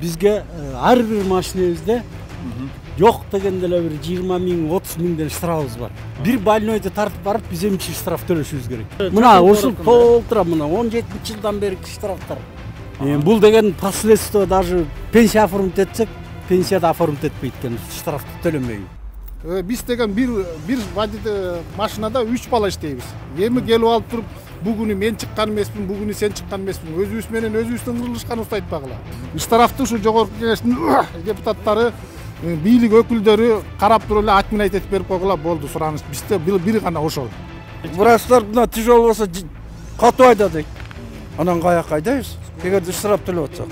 Бизге ар бир машинебизде жок дегенде эле бир 20 миң 30 миңден штрафыбыз бар. Бир больнойду тартып барып биз эмчи штраф төлөшүбүз керек. Мына ушул толтура мына 17 жылдан берки штрафтар. Бул деген последствие даже пенсия оформить этсек, пенсияда оформить этпейт экен, штрафты төлөмөйүн. Биз деген бир машинада 3 бала иштейбиз. Эми келип алып туруп бүгүнү мен чыккан эмесмин, бүгүнү сен чыккан эмесмин. Өзүбүз менен өзүбүздүн кырылышканыбызды айтпагыла. Штрафты ушу жогорку кеңештин депутаттары, бийлик өкүлдөрү карап туруп эле отменять этип берип койгула болду. Сураныч бизде бир гана ошол. Врачтар мына тяжело болсо катуу айдадык. Анан каяка айдайбыз? Эгерде штраф төлөп атсак.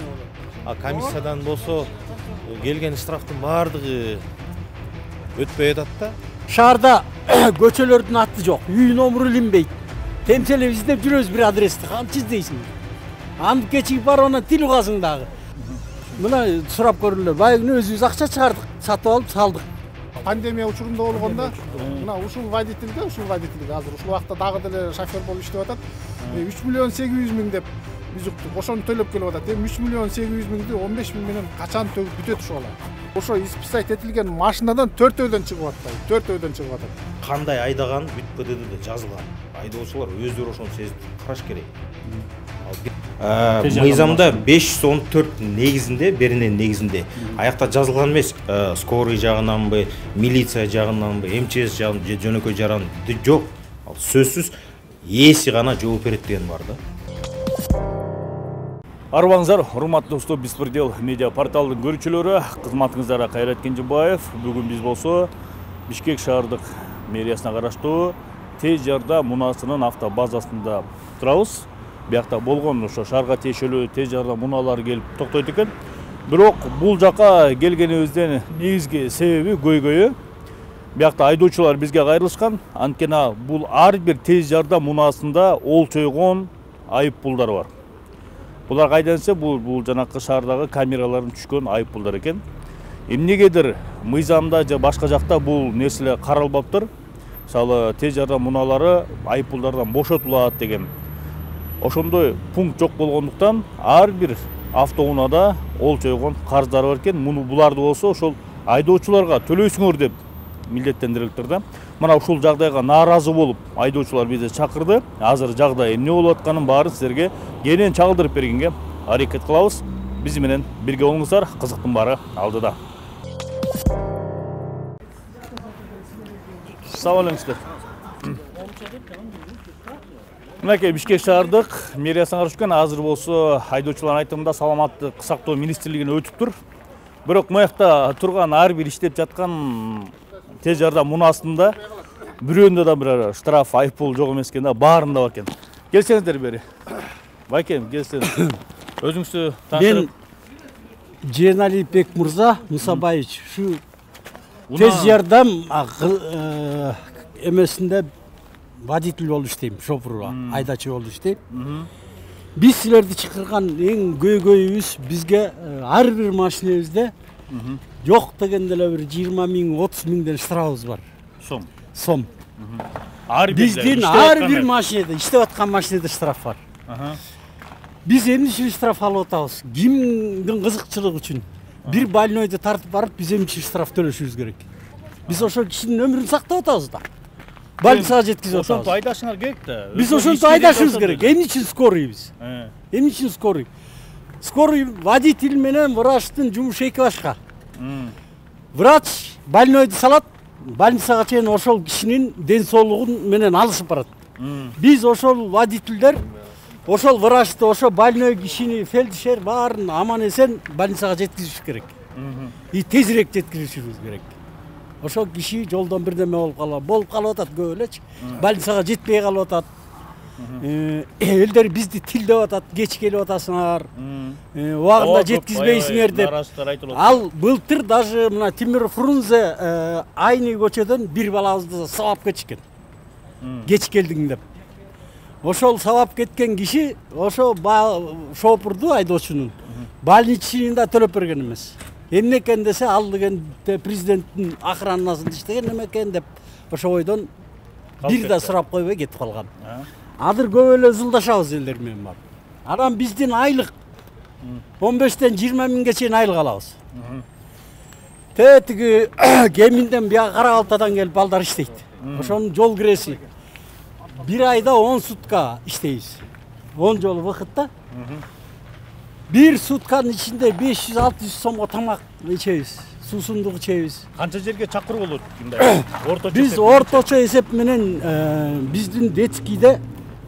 Комиссиядан болсо келген штрафтын баардыгы өтпөй атат да. Шаарда көчөлөрдүн аты жок, үй номеру илинбейт. Темселеп издеп жүрөбүз бир адрести, кантип издейсиң? Аны кечиги бар ана тил угасың дагы. Мына сурап көрүлөр. Байгыны өзүбүз акча чыгардык, сатып алып салдык. Пандемия учурунда болгондо мына ушул водительге азыр ушул убакта дагы деле шофер болуп иштеп атат. 3 миллион 800 миң деп биз уктук. Ошону төлөп келип атат. Эми 3 миллион 800 миңди 15 миң менен качан төгүп бүтөт ушул бала. Ошо исписать этилген машинадан 4-өйдөн чыгып атат. Кандай айдаган бүткөдө да жазылган. Айдоочулар өздөрү ошону сезип караш керек. Мыйзамда 514 негизинде, берилген негизинде аякта жазылган эмес, скорый жагынанбы, милиция жагынанбы, МЧС жагынан же жөнөкөй жагынан жок. Ал сөзсүз ээси гана жооп берет деген бар да. Арбаңыздар, урматтуу достор, Беспредел медиа порталдын көрүүчүлөрү, кызматыңыздарга Кайрат Кенжебаев. Бүгүн биз болсо Бишкек шаардык мэриясына караштуу Тез жардам муунасынын автобазасында турабыз. Биякта болгон ошо шаарга тиешелүү тез жардам мууналары келип токтойт экен. Бирок бул жака келгенибиздин негизги себеби көйгөйү. Биякта айдоочулар бизге кайрылышкан. Анткени бул ар бир тез жардам муунасында олчойгон айып пулдар бар. Булар кайдан десе, бул жанакы шаардагы камералардын түшкөн айып пулдар экен. Эмнегедир мыйзамда же башка жакта бул нерселер каралбаптыр. Мисалы, тез жардам муналары айып пулдардан бошотулат деген. Ошондой пункт жок болгондуктан ар бир автоунаада олчойгон карыздар бар экен. Буларды болсо ошол айдоочуларга төлөйсүңөр деп милдеттендирилиптир да. Мына ушул жагдайга нааразы болуп айдоочулар бизди чакырды. Азыр жагдай эмне болуп атканын баарын силерге кенен чагылдырып бергенге аракет кылабыз. Биз менен бирге болуңуздар, кызыктын баары алдыда. Сау болуңуздар. Мынакей Бишкек шаардык мэриясына карашкан азыр болсо айдоочулардын айтымында саламаттык сактоо министрлигине өтүптүр. Бирок мыякта турган ар бир иштеп жаткан тез жардам муунасында бирөөндө да бир штраф айып пул жок эмес экен да, баарында бар экен. Келсеңиздер бери. Байкем, келсеңиз. Өзүңүздү тааныштырып. Мен Женалибек Мурза Мусабаевич, шу тез жардам эмесинде водитель болуп иштейм, шофер, айдачы болуп иштейм. Биз силерди чакырган эң көйгөйүбүз бизге ар бир машинебизде жок дегенде эле бир 20 миң 30 миңден штрафыбыз бар. Сом. Биздин ар бир машинеде, иштеп аткан машинеде штраф бар. Биз эмне үчүн штраф алып атабыз? Кимдин кызыкчылыгы үчүн? Бир больнойду тартып барып биз эмчи штраф төлөшүбүз керек. Биз ошол кишинин өмүрүн сактап атабыз да. Больницага жеткизип атабыз. Ошонтип айдашыңар керек да. Биз ошонтип айдашыбыз керек. Эмне үчүн скорый биз? Эмне үчүн скорый? Скорый водитель менен врачтын жумушу эки башка. Врач больнойду салат, больницага чейин ошол кишинин ден соолугун менен алышып барат. Биз ошол водительдер ошол врачты, ошол больной кишини, фельдшер баарын аман эсен больницага жеткизиш керек. И тезирээк жеткизишибиз керек. Ошол киши жолдон бирдеме болуп калып атат көп элечи. Больницага жетпей калып атат. Элдер бизди тилдеп атат, кеч келип атасыңар. Убагында жеткизбейсиңер деп. Ал былтыр даже мына Тимир Фрунзе Айны көчөдөн бир балабызды сабап кетишкен. Кеч келдиң деп. Ошол сабап кеткен киши ошо шоферду айдоочунун больничныйында төлөп берген эмес. Эмне экен десе, ал деген президенттин охранасында иштеген эме экен деп ошо бойдон бир да сурап койбой кетип калган. Азыр көп эле ызылдашабыз элдер менен бар. Анан биздин айлык 15-тен 20 миңге чейин айлык алабыз. Тетиги Кеминден бияга Каракалтадан келип балдар иштейт. Ошонун жол киреси. Bir ayda 10 sutka işteyiz. 10 жолу вакытта. Bir sutkanın içinde 500-600 сомго тамак içeyiz. Susunduk içeyiz. Канча жерге чакыруу болот мындай? Орточо. Biz ortaça esep менен биздин детскийде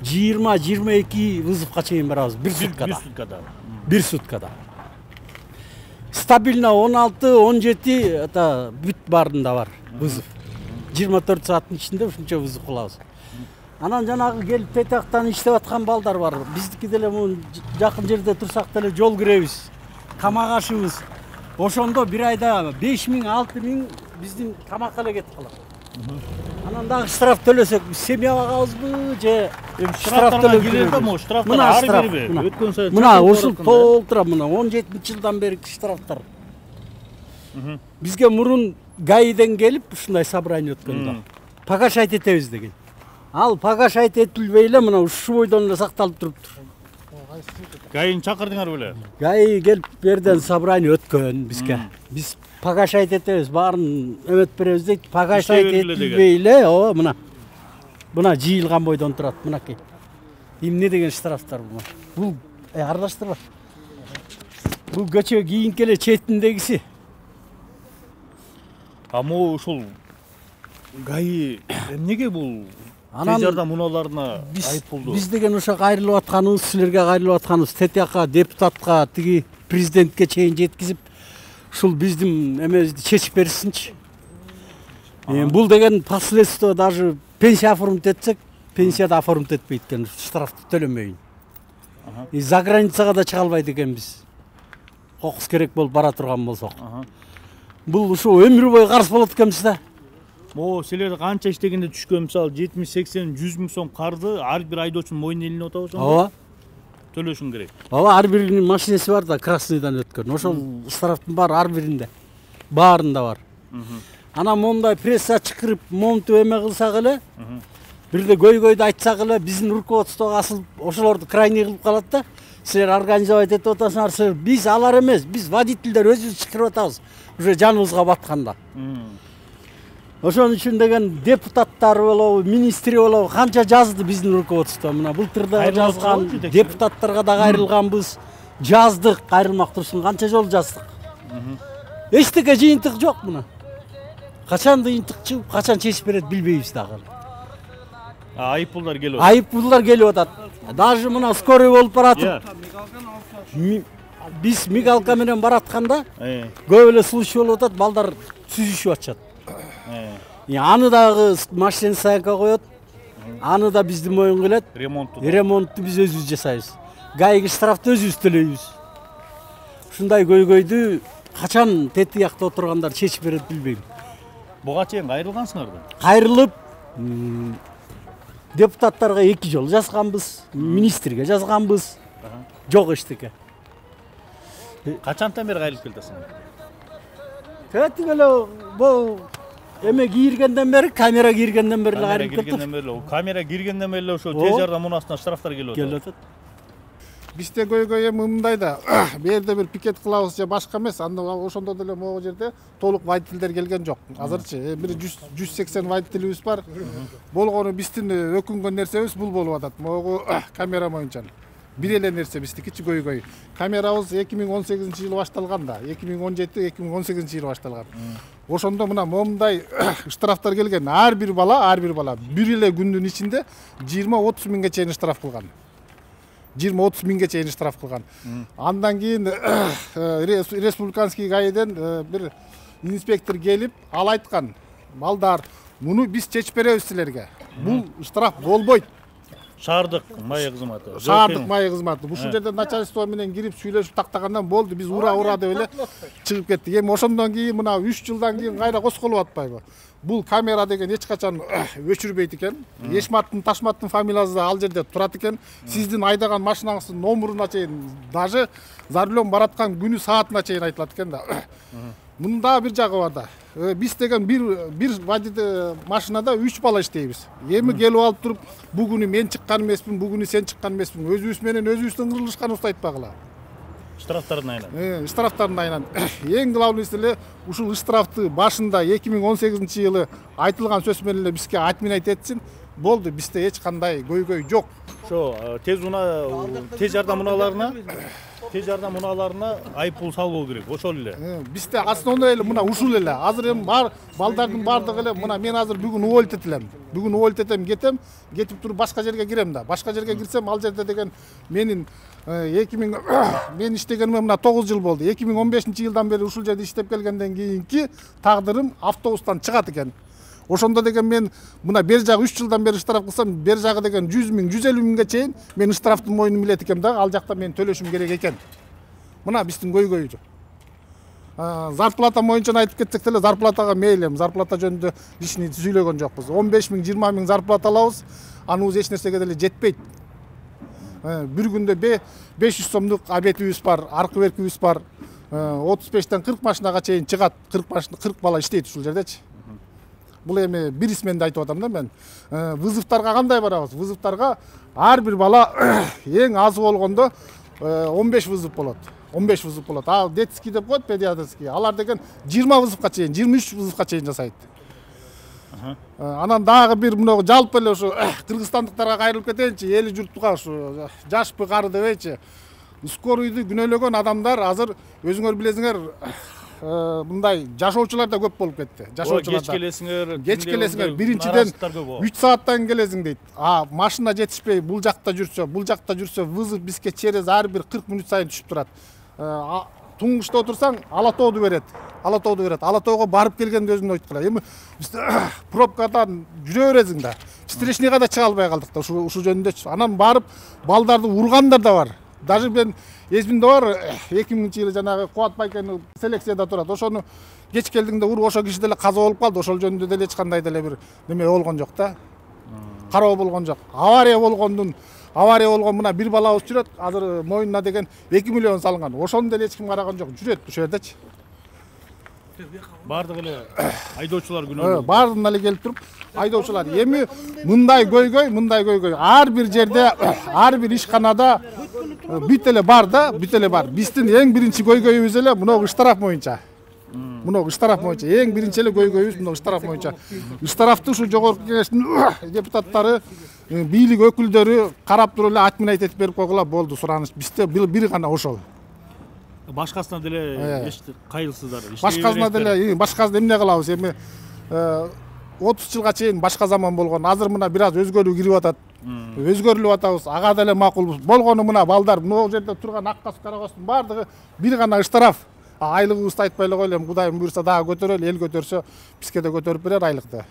20-22 вызовка чейин барабыз bir sutkada. Bir sutkada. Bir sutkada. Стабильно 16-17 ата бүт барында бар вызов. 24 сааттын ичинде ушунча вызов кылабыз. Анан жанагы келип тетактан иштеп аткан балдар бар. Биздики деле мун жакын жерде турсак деле жол киребиз. Тамак ашыбыз. Ошондо bir ayda 5 миң, 6 миң биздин тамакка эле кетип калат. Анан дагы штраф төлөсөк биз семья багабызбы же штраф төлөп келерби? Могу штрафтар ар бирби? Өткөн сайын. Мына ушул толтура мына 17-жылдан берки штрафтар. Бизге мурун ГАИден келип ушундай собрание өткөндө. Погашать этебиз деген. Ал погашать этилбей эле мына ушул бойдон эле сакталып туруптур. ГАИни чакырдыңар беле? ГАИ келип берден собрание өткөн бизге. Биз погашать этебиз, баарын өмөт беребиз дейт. Погашать этилбей эле, ооба мына. Мына жыйылган бойдон турат, мынакей. Эмне деген штрафтар бул? Бул аралаштырба. Бул көчө кийинки эле четиндегиси. Могу ушул ГАИ эмнеге бул тез жардам муналарына айып болду? Биз деген ошо кайрылып атканыбыз, силерге кайрылып атканыбыз, тетиякка, депутатка, тиги президентке чейин жеткизип, ушул биздин эмебизди чечип берсинчи. Бул деген последствия даже пенсия оформить этсек, пенсия да оформить этпейт экен, штрафты төлөмөйүн. За границага да чыга албайт экенбиз. Кокус керек болуп бара турган болсок. Бул ушул өмүр бою карыз болот экенбиз да. Могу силер канча иштегенде түшкөн мисалы 70-80-100 миң сом карды ар бир айдоочунун мойнуна илинип атабы ошондо? Ооба. Төлөшүң керек. Ооба, ар биринин машинеси бар да, красныйдан өткөн. Ошол штрафтын баары ар биринде. Баарында бар. Анан мондай пресса чакырып, монтуп эме кылсак эле, бирде көйгөйдү айтсак эле, биздин руководствого асыл ошолорду крайний кылып калат да. Силер организовать этип атасыңар, силер биз алар эмес, биз водительдер өзүбүз чакырып атабыз. Уже жаныбызга батканда. Ошон үчүн деген депутаттар болобу, министри болобу канча жазды биздин руководство. Мына былтырда жазган, депутаттарга да кайрылганбыз. Жаздык, кайрылмак турсун, канча жол жаздык. Эчтеке жыйынтык жок мына. Качан жыйынтык чыгып, качан чечип берет билбейбиз дагы. Айып пулдар келип атат. Айып пулдар келип атат. Даже мына скорый болуп баратып. Биз мигалка менен баратканда көп эле случай болуп атат, балдар сүзүшүп атышат. Аны дагы машина стоянкага коет, аны да биздин моюнга келет. Ремонтту биз өзүбүз жасайбыз. ГАИге штрафты өзүбүз төлөйбүз. Ушундай көйгөйдү качан тетиякта отургандар чечип берет билбейм. Буга чейин кайрылгансыңар да? Кайрылып, депутаттарга 2 жолу жазганбыз, министрге жазганбыз. Жок эчтеке. Качантан бери кайрылып келатасың? Тетик эле бул эме кийиргенден бери, камера кийиргенден бери кайрылып келди. Камера киргенден бери ошо тез жардам мунасына штрафтар келип атат. Бизде көйгөй эми мындай да, бул жерде бир пикет кылабыз же башка эмес, анда ошондо деле могу жерде толук водительдер келген жок. Азырчы бир 180 водителибиз бар. Болгону биздин өкүнгөн нерсебиз бул болуп атат. Могу камера боюнча. Бир эле нерсе биздикичи көйгөй. Камерабыз 2018-жылы башталган да, 2017-2018-жылы башталган. Ошондо мына момундай штрафтар келген. Ар бир бала бир эле күндүн ичинде 20-30 миңге чейин штраф кылган. 20-30 миңге чейин штраф кылган. Андан кийин республиканский ГАИден бир инспектор келип, ал айткан: "Балдар, муну биз чечип беребиз силерге. Бул штраф болбойт." Шаардык майя кызматы. Шаардык майя кызматы. Ушул жерде начальство менен кирип сүйлөшүп тактагандан болду. Биз ура деп эле чыгып кеттик. Эми ошондон кийин мына 3 жылдан кийин кайра косколуп атпайбы? Бул камера деген эч качан өчүрбөйт экен. Эшматтын, Ташматтын фамилиясы да ал жерде турат экен. Сиздин айдаган машинаңыздын номуруна чейин, даже за рулем бараткан күнү саатына чейин айтылат экен да. Мунун дагы бир жагы бар да. Биз деген бир водитель машинада 3 бала иштейбиз. Эми келип алып туруп, бугүнү мен чыккан эмесмин, бугүнү сен чыккан эмесмин. Өзүбүз менен өзүбүздүн кырылышканыбызды айтпагыла. Штрафтардын айынан. Штрафтардын айынан. Эң главныйсы эле ушул штрафты башында 2018-жылы айтылган сөз менен эле бизге отменять этсин. Болду, бизде эч кандай көйгөй жок. Ошо тез жардам унааларына айыппул салбоо керек. Ошол эле. Бизде основной эле мына ушул эле. Азыр эми бар балдардын бардыгы эле мына мен азыр бүгүн уволить этилем. Бүгүн уволить этем, кетип туруп башка жерге кирем да. Башка жерге кирсем, ал жерде деген менин 2000 мен иштегениме мына 9 жыл болду. 2015-жылдан бери ушул жерде иштеп келгенден кийинки тагдырым автобустан чыгат экен. Ошондо деген мен мына бер жагы 3 жылдан бери штраф кылсам, бер жагы деген 100 миң, 150 миңге чейин мен штрафтын мойнун билет экем да, ал жакта мен төлөшүм керек экен. Мына биздин көйгөйү. Зарплата боюнча айтып кетсек деле, зарплатага мейлим, зарплата жөнүндө лишний сүйлөгөн жокпуз. 15 миң, 20 миң зарплата алабыз, аныбыз эч нерсеге деле жетпейт. Бир күндө 500 сомдук обедибиз бар, аркы беркибиз бар. 35-тен 40 машинага чейин чыгат, 40 бала иштейт ушул жердечи. Бул эми бир исменде айтып атам да мен. Вызовтарга кандай барабыз? Вызовтарга ар бир бала эң азы болгондо 15 вызов болот. 15 вызов болот. Ал детский деп коет, педиатрский. Алар деген 20 вызовга чейин, 23 вызовга чейин жасайт. Анан дагы бир мына жалпы эле ошо кыргызстандыктарга кайрылып кетейинчи, эли журттуга ушу жашпы кары дебейчи. Скорыйды күнөөлөгөн адамдар азыр өзүңөр билесиңер, мындай жашоочулар да көп болуп кетти. Жашоочулар да. Кеч келесиңер, биринчиден 3 сааттан келесиң дейт. Машина жетишпей бул жакта жүрсө, вызов бизге через ар бир 40 минут сайын түшүп турат. Туңгушта отурсаң, Алатоодо берет. Алатоого барып келгенде өзүң ойткула. Эми биз пробкадан жүрө бересиң да. Встречныйга да чыга албай калдык да ушул жөнүндө. Анан барып балдарды ургандар да бар. Даже мен эсимде бар, 2000-жылы жанагы Кубат байкени селекцияда турат. Ошону кеч келдиңде уруп, ошо киши деле каза болуп калды. Ошол жөнүндө деле эч кандай деле бир неме болгон жок да. Кароо болгон жок. Авария болгон мына бир балабыз жүрөт. Азыр моюнуна деген 2 миллион салынган. Ошону деле эч ким караган жок. Жүрөт ушул жердечи. Бардык эле айдоочулар күнөө. Бардын эле келип туруп айдоочулар. Эми мындай көйгөй ар бир жерде, ар бир ишканада бүт эле бар да, Биздин эң биринчи көйгөйүбүз эле мына штраф боюнча. Эң биринчи эле көйгөйүбүз мына штраф боюнча. Штрафты ушу жогорку кеңештин депутаттары, бийлик өкүлдөрү карап туруп эле отменять этип берип койгула, болду сураныч. Бизде бир гана ошол. Башкасына деле эч кайрылсыздар. Башкасын эмне кылабыз? Эми 30 жылга чейин башка заман болгон. Азыр мына бир аз өзгөрүү кирип атат. Өзгөрүлүп атабыз. Ага деле макулбуз. Болгону мына балдар, мына жерде турган Аккас, Карагөстүн бардыгы бир гана штраф. Айлыгыбызды айтпай эле койлу, Кудайым буйрса дагы көтөрөлү, эл көтөрсө бизге да көтөрүп берер айлыкты.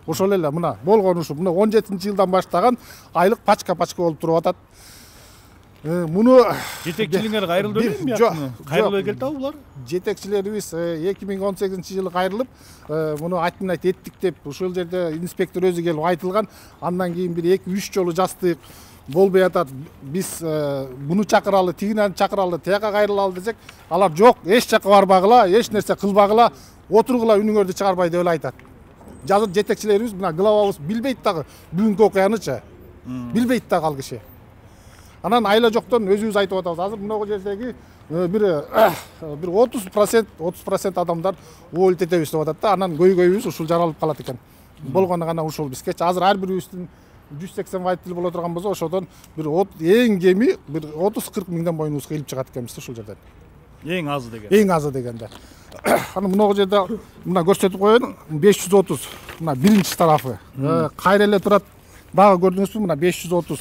Ошол эле мына болгону ушу. Мына 17-жылдан баштаган айлык пачка болуп туруп атат. Муну жетекчилиңер кайрылды белемби? Кайрылып келди булар? Жетекчилерибиз 2018-жылы кайрылып, муну отменять эттик деп ушул жерде инспектор өзү келип айтылган. Андан кийин бир 2-3 жолу жастык болбой атат. Биз муну чакыралы, тигинен чакыралы, тияка кайрылалы десек, алар жок, эч жака барбагыла, эч нерсе кылбагыла, отургула, үнүңөрдү чыгарбай деп эле айтат. Жазыр жетекчилерибиз мына главабыз билбейт дагы бүгүнкү окуянычы. Билбейт дагы ал киши. Анан айла жоктон өзүбүз айтып атабыз. Азыр мына жердеги бир 30% адамдар уволить этебиз деп атат да. Анан көйгөйүбүз ушул жаралып калат экен. Болгону гана ушул бизге. Азыр ар бирибиздин 180 водитель боло турган болсо, ошодон бир эң кеми бир 30-40 миңден боюнубуз кыйылып чыгат экенбиз ушул жерден. Эң азы деген. Эң азы дегенде. Анан мына жерде мына көрсөтүп коеюн, 530. Мына биринчи тарафы. Кайра эле турат. Дагы көрдүңүзбү? Мына 530.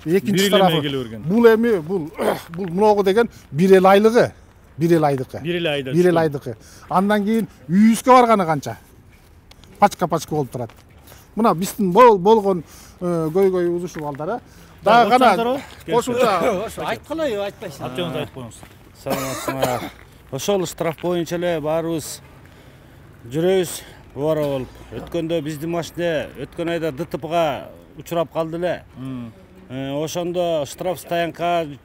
Экинчи тарафы. Бул эми бул мыногу деген бир эл айлыгы. Бир эл айдыкы. Андан кийин үйүбүзгө барганы канча? Пачка болуп турат. Мына биздин болгон көйгөйүбүз ушул балдар. Дагы гана кошумча айткыла, айтпайсың. Аты-жөнүндү айтып коюңуз. Саламатсыңар. Ошол штраф боюнча эле баарыбыз жүрөбүз убара болуп. Өткөндө биздин машина өткөн айда ДТПга учурап калды эле. Ошондо штраф стоянкага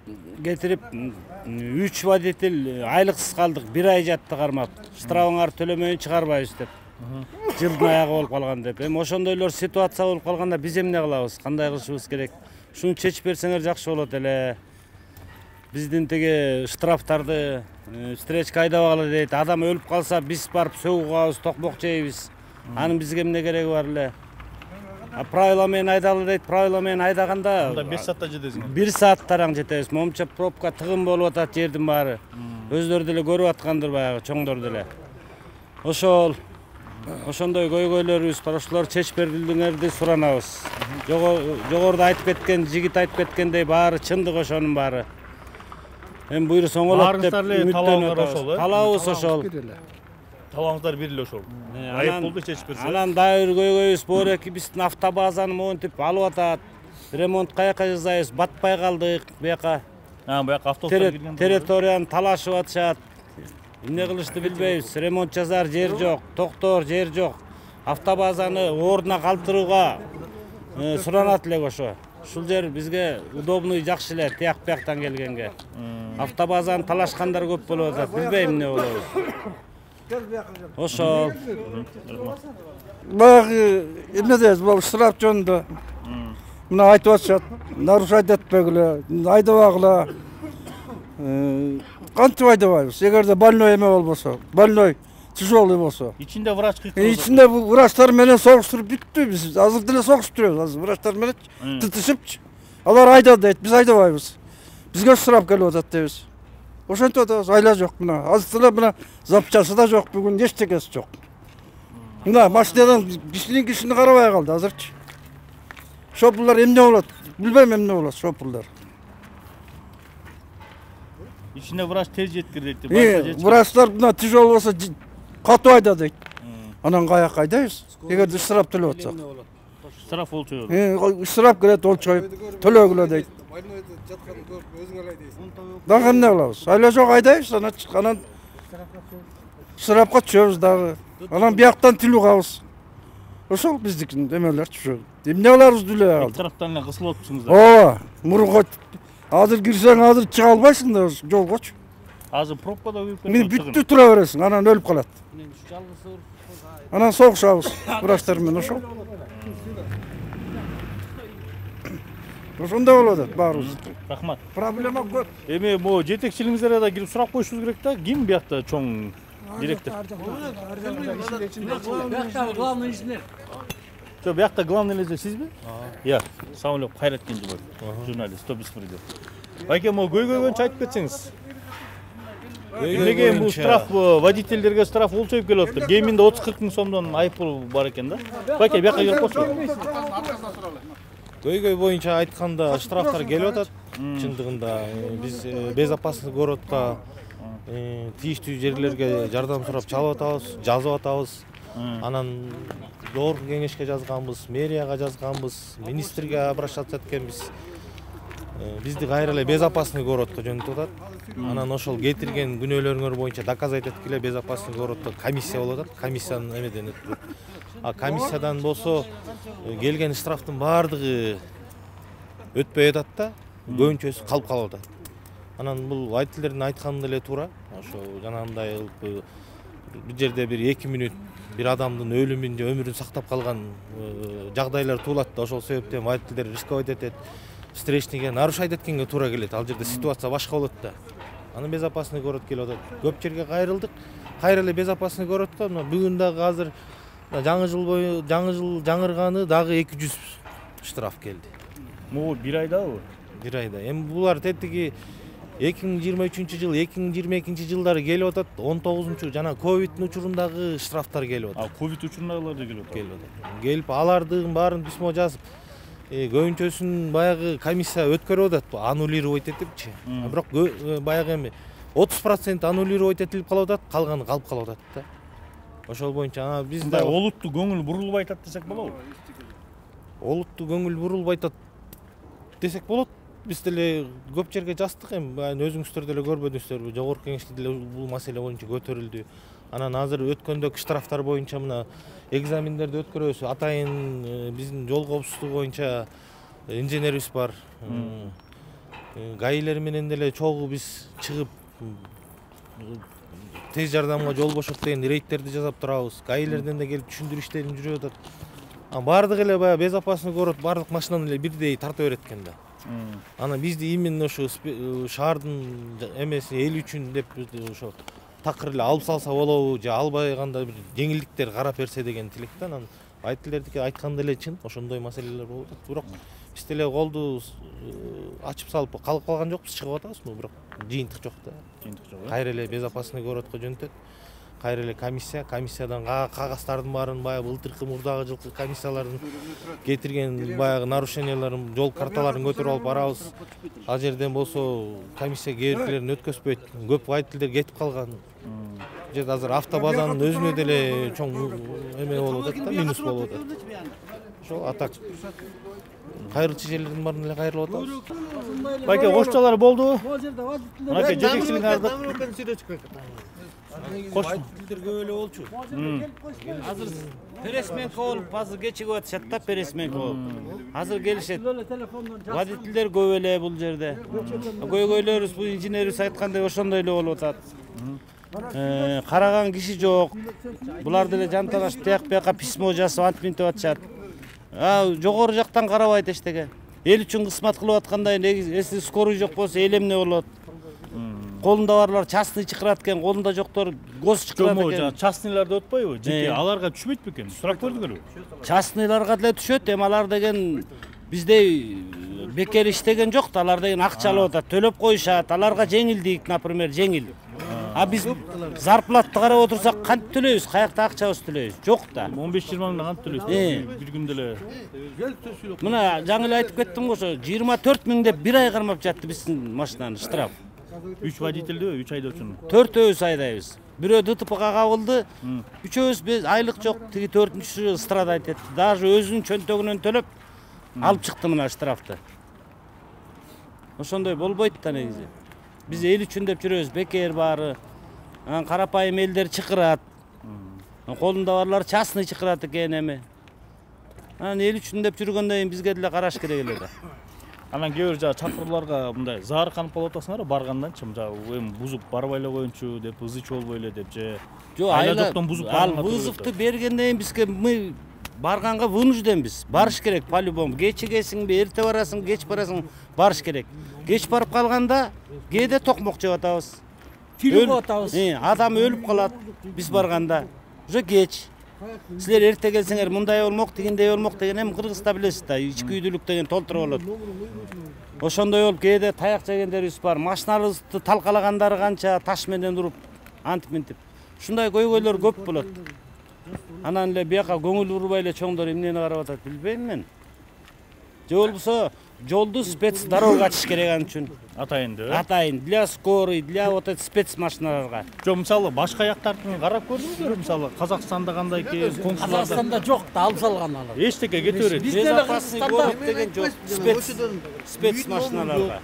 кетирип 3 водитель айлыксыз калдык. 1 ай жатты кармап. Штрафыңарды төлөмөйүн чыгарбайбыз деп. Жылдын аягы болуп калган деп. Эми ошондойлор ситуация болуп калганда биз эмне кылабыз? Кандай кылышыбыз керек? Шуну чечип берсеңер жакшы болот эле. биздин тиги штрафтарды встречка айдабагыла дейт. Адам өлүп калса биз барып сөгүп калабыз, токмок жейбиз. Анын бизге эмне кереги бар эле? Правила менен айдалы дейт. Правила менен айдаганда 5 саатта жетесиңер. 1 сааттараң жетебиз. Момча пробка тыгын болуп атат жердин баары. Өздөрү деле көрүп аткандыр баягы чоңдор деле. Ошондой көйгөйлөрүбүз бар. Ошолор чечип берилиңерди суранабыз. Жогоруда айтып кеткен, жигит айтып кеткендей баары чындык ошонун баары. Эми буйрусоң болот деп үмүттөнүп атабыз. Талабыбыз ошол. Талаңыздар бир эле ошол. Айыппулду чечип берсе. Анан дагы бир көйгөйүбүз бар эки биздин автобазаны монтип алып атат. Ремонт каяка жасайбыз? Батпай калдык буяка. Буяка автобустар кирген. Территорияны талашып атышат. Эмне кылышты билбейбиз. Ремонт жасар жер жок, токтор жер жок. Автобазаны ордуна калтырууга суранат элек ошо. Ушул жер бизге удобный, жакшы эле, тияк бияктан келгенге. Автобазаны талашкандар көп болуп атат. Билбейм эмне болобуз. Ошол. Баягы эмне дейбиз, бул штраф жөнүндө. Мына айтып атышат, нарушать этпегиле, айдабагыла. Кантип айдабайбыз? Эгерде больной эме болбосо, больной тяжелый болсо. Ичинде врач кыйкырып. Ичинде врачтар менен согуштуруп бүттү. Биз азыр деле согуштуп жүрөбүз. Азыр врачтар менен тытышыпчы. Алар айда дейт, биз айдабайбыз. Бизге штраф келип атат дейбиз. Ошентип атабыз, айла жок мына. Азыр деле мына запчасы да жок, бүгүн эчтекеси жок. Мына машинадан кишини карабай калды азырчы. Шопурлар эмне болот? Билбейм эмне болот шопурлар. Ичине врач тез жеткирди. Врачтар мына тяжелый болсо катуу айда дейт. Анан каяка айдайбыз? Эгерде штраф төлөп атсак. Штраф болчу. Штраф келет, ол чоюп төлөгүлө дейт. Больнойду жатканын көрүп өзүң эле айдайсың. Дагы эмне кылабыз? Айла жок айдайбыз, анан штрафка түшөбүз дагы. Анан бияктан тил угабыз. Ошол биздикин эмелерчи ушу. Эмне кыларыбыз билбей калдык. Тараптан эле кысылып атпсыңыздар. Ооба, мурунга азыр кирсең азыр чыга албайсың да жолгочу. Азыр пробкада күйүп кетти. Мен бүттү тура бересиң, анан өлүп калат. Анан согушабыз врачтар менен ошол. Ошондой болуп атат баарыбыз. Рахмат. Проблема көп. Эми могу жетекчилиңиздерге да кирип сурап коюшубуз керек да. Ким биякта чоң директор? Главный инженер. Жо, биякта главный эле сизби? Иә. Самолет Кайрат Кенжебаев, журналист, топ беспредел. Байке, могу көйгөйгөнчө айтып кетсеңиз. Эмнеге бул штраф водительдерге штраф болчоюп келип атат? Кеминде 30-40 миң сомдон айыппул бар экен да. Байке, бияка келип койсу. Көйгөй боюнча айтканда штрафтар келип атат. Чындыгында биз безопасный городко тийиштүү жерлерге жардам сурап чалып атабыз, жазып атабыз. Анан Доор кеңешке жазганбыз, мэрияга жазганбыз, министрге обращаться эткенбиз. Бизди кайра эле безопасный городко жөнөтүп атат. Анан ошол кетирген күнөөлөрүңөр боюнча доказать эткиле безопасный городто комиссия болуп атат. Комиссиянын эмеден өтүп. Комиссиядан болсо келген штрафтын баардыгы өтпөй атат да, көбүнчөсү калып калып атат. Анан бул водительдердин айтканы эле туура. Ошо жанагындай кылып бир жерде бир 2 мүнөт бир адамдын өлүмүн же өмүрүн сактап калган жагдайлар туулат да, ошол себептен водительдер рисковать этет. Встречныйге нарушать эткенге туура келет. Ал жерде ситуация башка болот да. Анан безопасный город келип атат. Көп жерге кайрылдык. Кайра эле безопасный городко бүгүн дагы азыр жаңы жыл бою жаңырганы дагы 200 штраф келди. Могу бир айдабы? Бир айда. Эми булар тетиги 2023 жыл, 2022 жылдары келип атат. 19 жана ковидтин учурундагы штрафтар келип атат. Ковид учурундагылар да келип атат. Келип алардын баарын письмо жазып, көбүнчөсүн баягы комиссия өткөрүп атат, аннулировать этипчи. Бирок баягы эми 30% аннулировать этилип калып атат, калганы калып калып атат да. Ошол боюнча биз да олуттуу көңүл бурулбай атат десек болобу? Олуттуу көңүл бурулбай атат десек болот. Биз деле көп жерге жаздык, эми өзүңүздөр деле көрбөдүңүздөрбү, жогорку кеңеште деле бул маселе боюнча көтөрүлдү. Анан азыр өткөндөгү штрафтар боюнча мына экзамендерди өткөрөбүз. Атайын биздин жол коопсуздугу боюнча инженерибиз бар. Гаилер менен деле чогуу биз чыгып тез жардамга жол бошот деген рейдтерди жасап турабыз. Гаилерден да келип түшүндүрүү иштерин жүрүп атат. Баардыгы эле баягы безопасный город баардык машинаны эле бирдей тарта берет экен да. Анан бизди именно ошо шаардын эмеси эл үчүн деп ошо такыр эле алып салса болобу же албай кандай бир жеңилдиктер карап берсе деген тилек да. Анан айткандердики айтканда эле чын ошондой маселелер болуп атат. Бирок биз деле колду ачып салып калып калган жокпуз, чыгып атабызбы, бирок жыйынтык жок да. Жыйынтык жок. Кайра эле безопасный городко жөнөтөт. Кайра эле комиссиядан кагаздардын баарын баягы былтыркы мурдагы жылкы комиссиялардын кетирген баягы нарушенияларын, жол карталарын көтөрүп алып барабыз. Ал жерден болсо комиссия кээ биркилерин өткөзбөйт. Көп водительдер кетип калган. Же азыр автобазанын өзүнө деле чоң эме болуп атат да, минус болуп атат. Ошол атак кайрылчу жерлердин баарын эле кайрылып атабыз. Байке кошчолор болду. Мынакей жетекчилик ардык. Водительдер көп эле болчу. Азыр пересменка болуп, азыр кечигип атышат да, пересменка болуп. Азыр келишет. Водительдер көп эле бул жерде. Көйгөйлөрүбүз, бул инженерибиз айткандай ошондой эле болуп атат. Караган киши жок. Булар деле жанталашып тияк бияка письмо жазып антип минтип атышат. Жогору жактан карабайт эчтеге. Эл үчүн кызмат кылып аткандай, эси скорый жок болсо эл эмне болот? Колунда барлар частный чакырат экен, колунда жоктор гос чакырат экен. Частныйларда өтпөйбү? Жеке аларга түшпөйт бекен? Сурап көрдүңөрбү? Частныйларга деле түшөт, эми алар деген биздей бекер иштеген жок да, алар деген акча алып атат, төлөп коюшат, аларга жеңилдик, например, жеңил. Биз зарплатты карап отурсак кантип төлөйбүз, каякта акчабыз төлөйбүз? Жок да. 15-20 миңден кантип төлөйсүз? Бир күндө эле. Мына жаңы эле айтып кеттим го, ошо 24 миң деп бир ай кармап жатты биздин машинаны штраф. 3 водительдүү, 3 айдоочуну. 4-өөбүз айдайбыз. Бирөө ДТПга кабылды, 3-өөбүз без айлык жок, тиги 4-чүсү страдать этти. Даже өзүнүн чөнтөгүнөн төлөп алып чыкты мына штрафты. Ошондой болбойт да негизи. Биз эл үчүн деп жүрөбүз, бекер баары. Карапайым элдер чакырат. Колунда барлар частный чакырат экен эми. Эл үчүн деп жүргөндөн кийин бизге деле караш керек эле да. Анан кээ бир чакырууларга мындай заарканып болуп атасыңарбы баргандан чым эми бузуп барбай эле коеюнчу деп, ызычы болбой эле деп же. Жок, айла жоктон бузуп барганга. Ал вызовду бергенден кийин бизге мы барганга вынужденбиз. Барыш керек по-любому. Кечигесиңби, эрте барасың, кеч барасың, барыш керек. Кеч барып калганда кээде токмок жеп атабыз. Тилип атабыз. Адам өлүп калат биз барганда. Уже кеч. Силер эрте келсеңер мындай болмок, тигиндей болмок деген эми Кыргызда билесиз да, ички үйдүлүк деген толтура болот. Ошондой болуп кээде таяк жегендерибиз бар. Машиналарыбызды талкалагандары канча, таш менен уруп, антип минтип. Ушундай көйгөйлөр көп болот. Анан эле бияка көңүл бурбай эле чоңдор эмнени карап атат билбейм мен. Же болбосо жолду спецдорога ачыш керек ан үчүн. Атайынды. Атайын для скорый, для вот эти спецмашиналарга. Жок, мисалы башка жактардын карап көрдүңүзбү? Мисалы Казакстанда кандай экен, консулдарда. Казакстанда жок да, алып салган алар. Эчтеке кете берет. Безопасный город деген жок. Спецмашиналарга.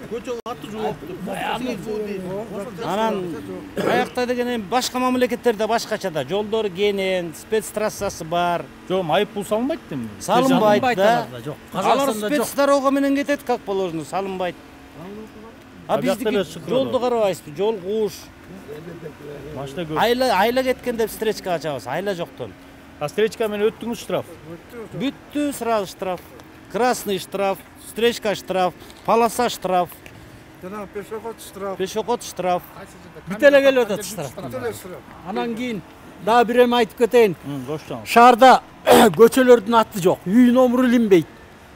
Анан аякта деген эми башка мамлекеттерде башкача да. Жолдору кенен, спецтрассасы бар. Жок, айып пул салынбайт деми? Салынбайт да. Жок. Алар спецдорога менен кетет, как положено, салынбайт. Биздики жолду карабайсызбы? Жол кууш. Машина көп. Айла кеткен деп встречка ачабыз, айла жоктон. Встречка менен өттүңүз штраф? Бүттү сразу штраф. Красный штраф, встречка штраф, полоса штраф. Жана Пешоход штраф. Бүт эле келип атат штраф. Анан кийин дагы бир эме айтып кетейин. Коштоң. Шаарда көчөлөрдүн аты жок, үй номеру илинбейт.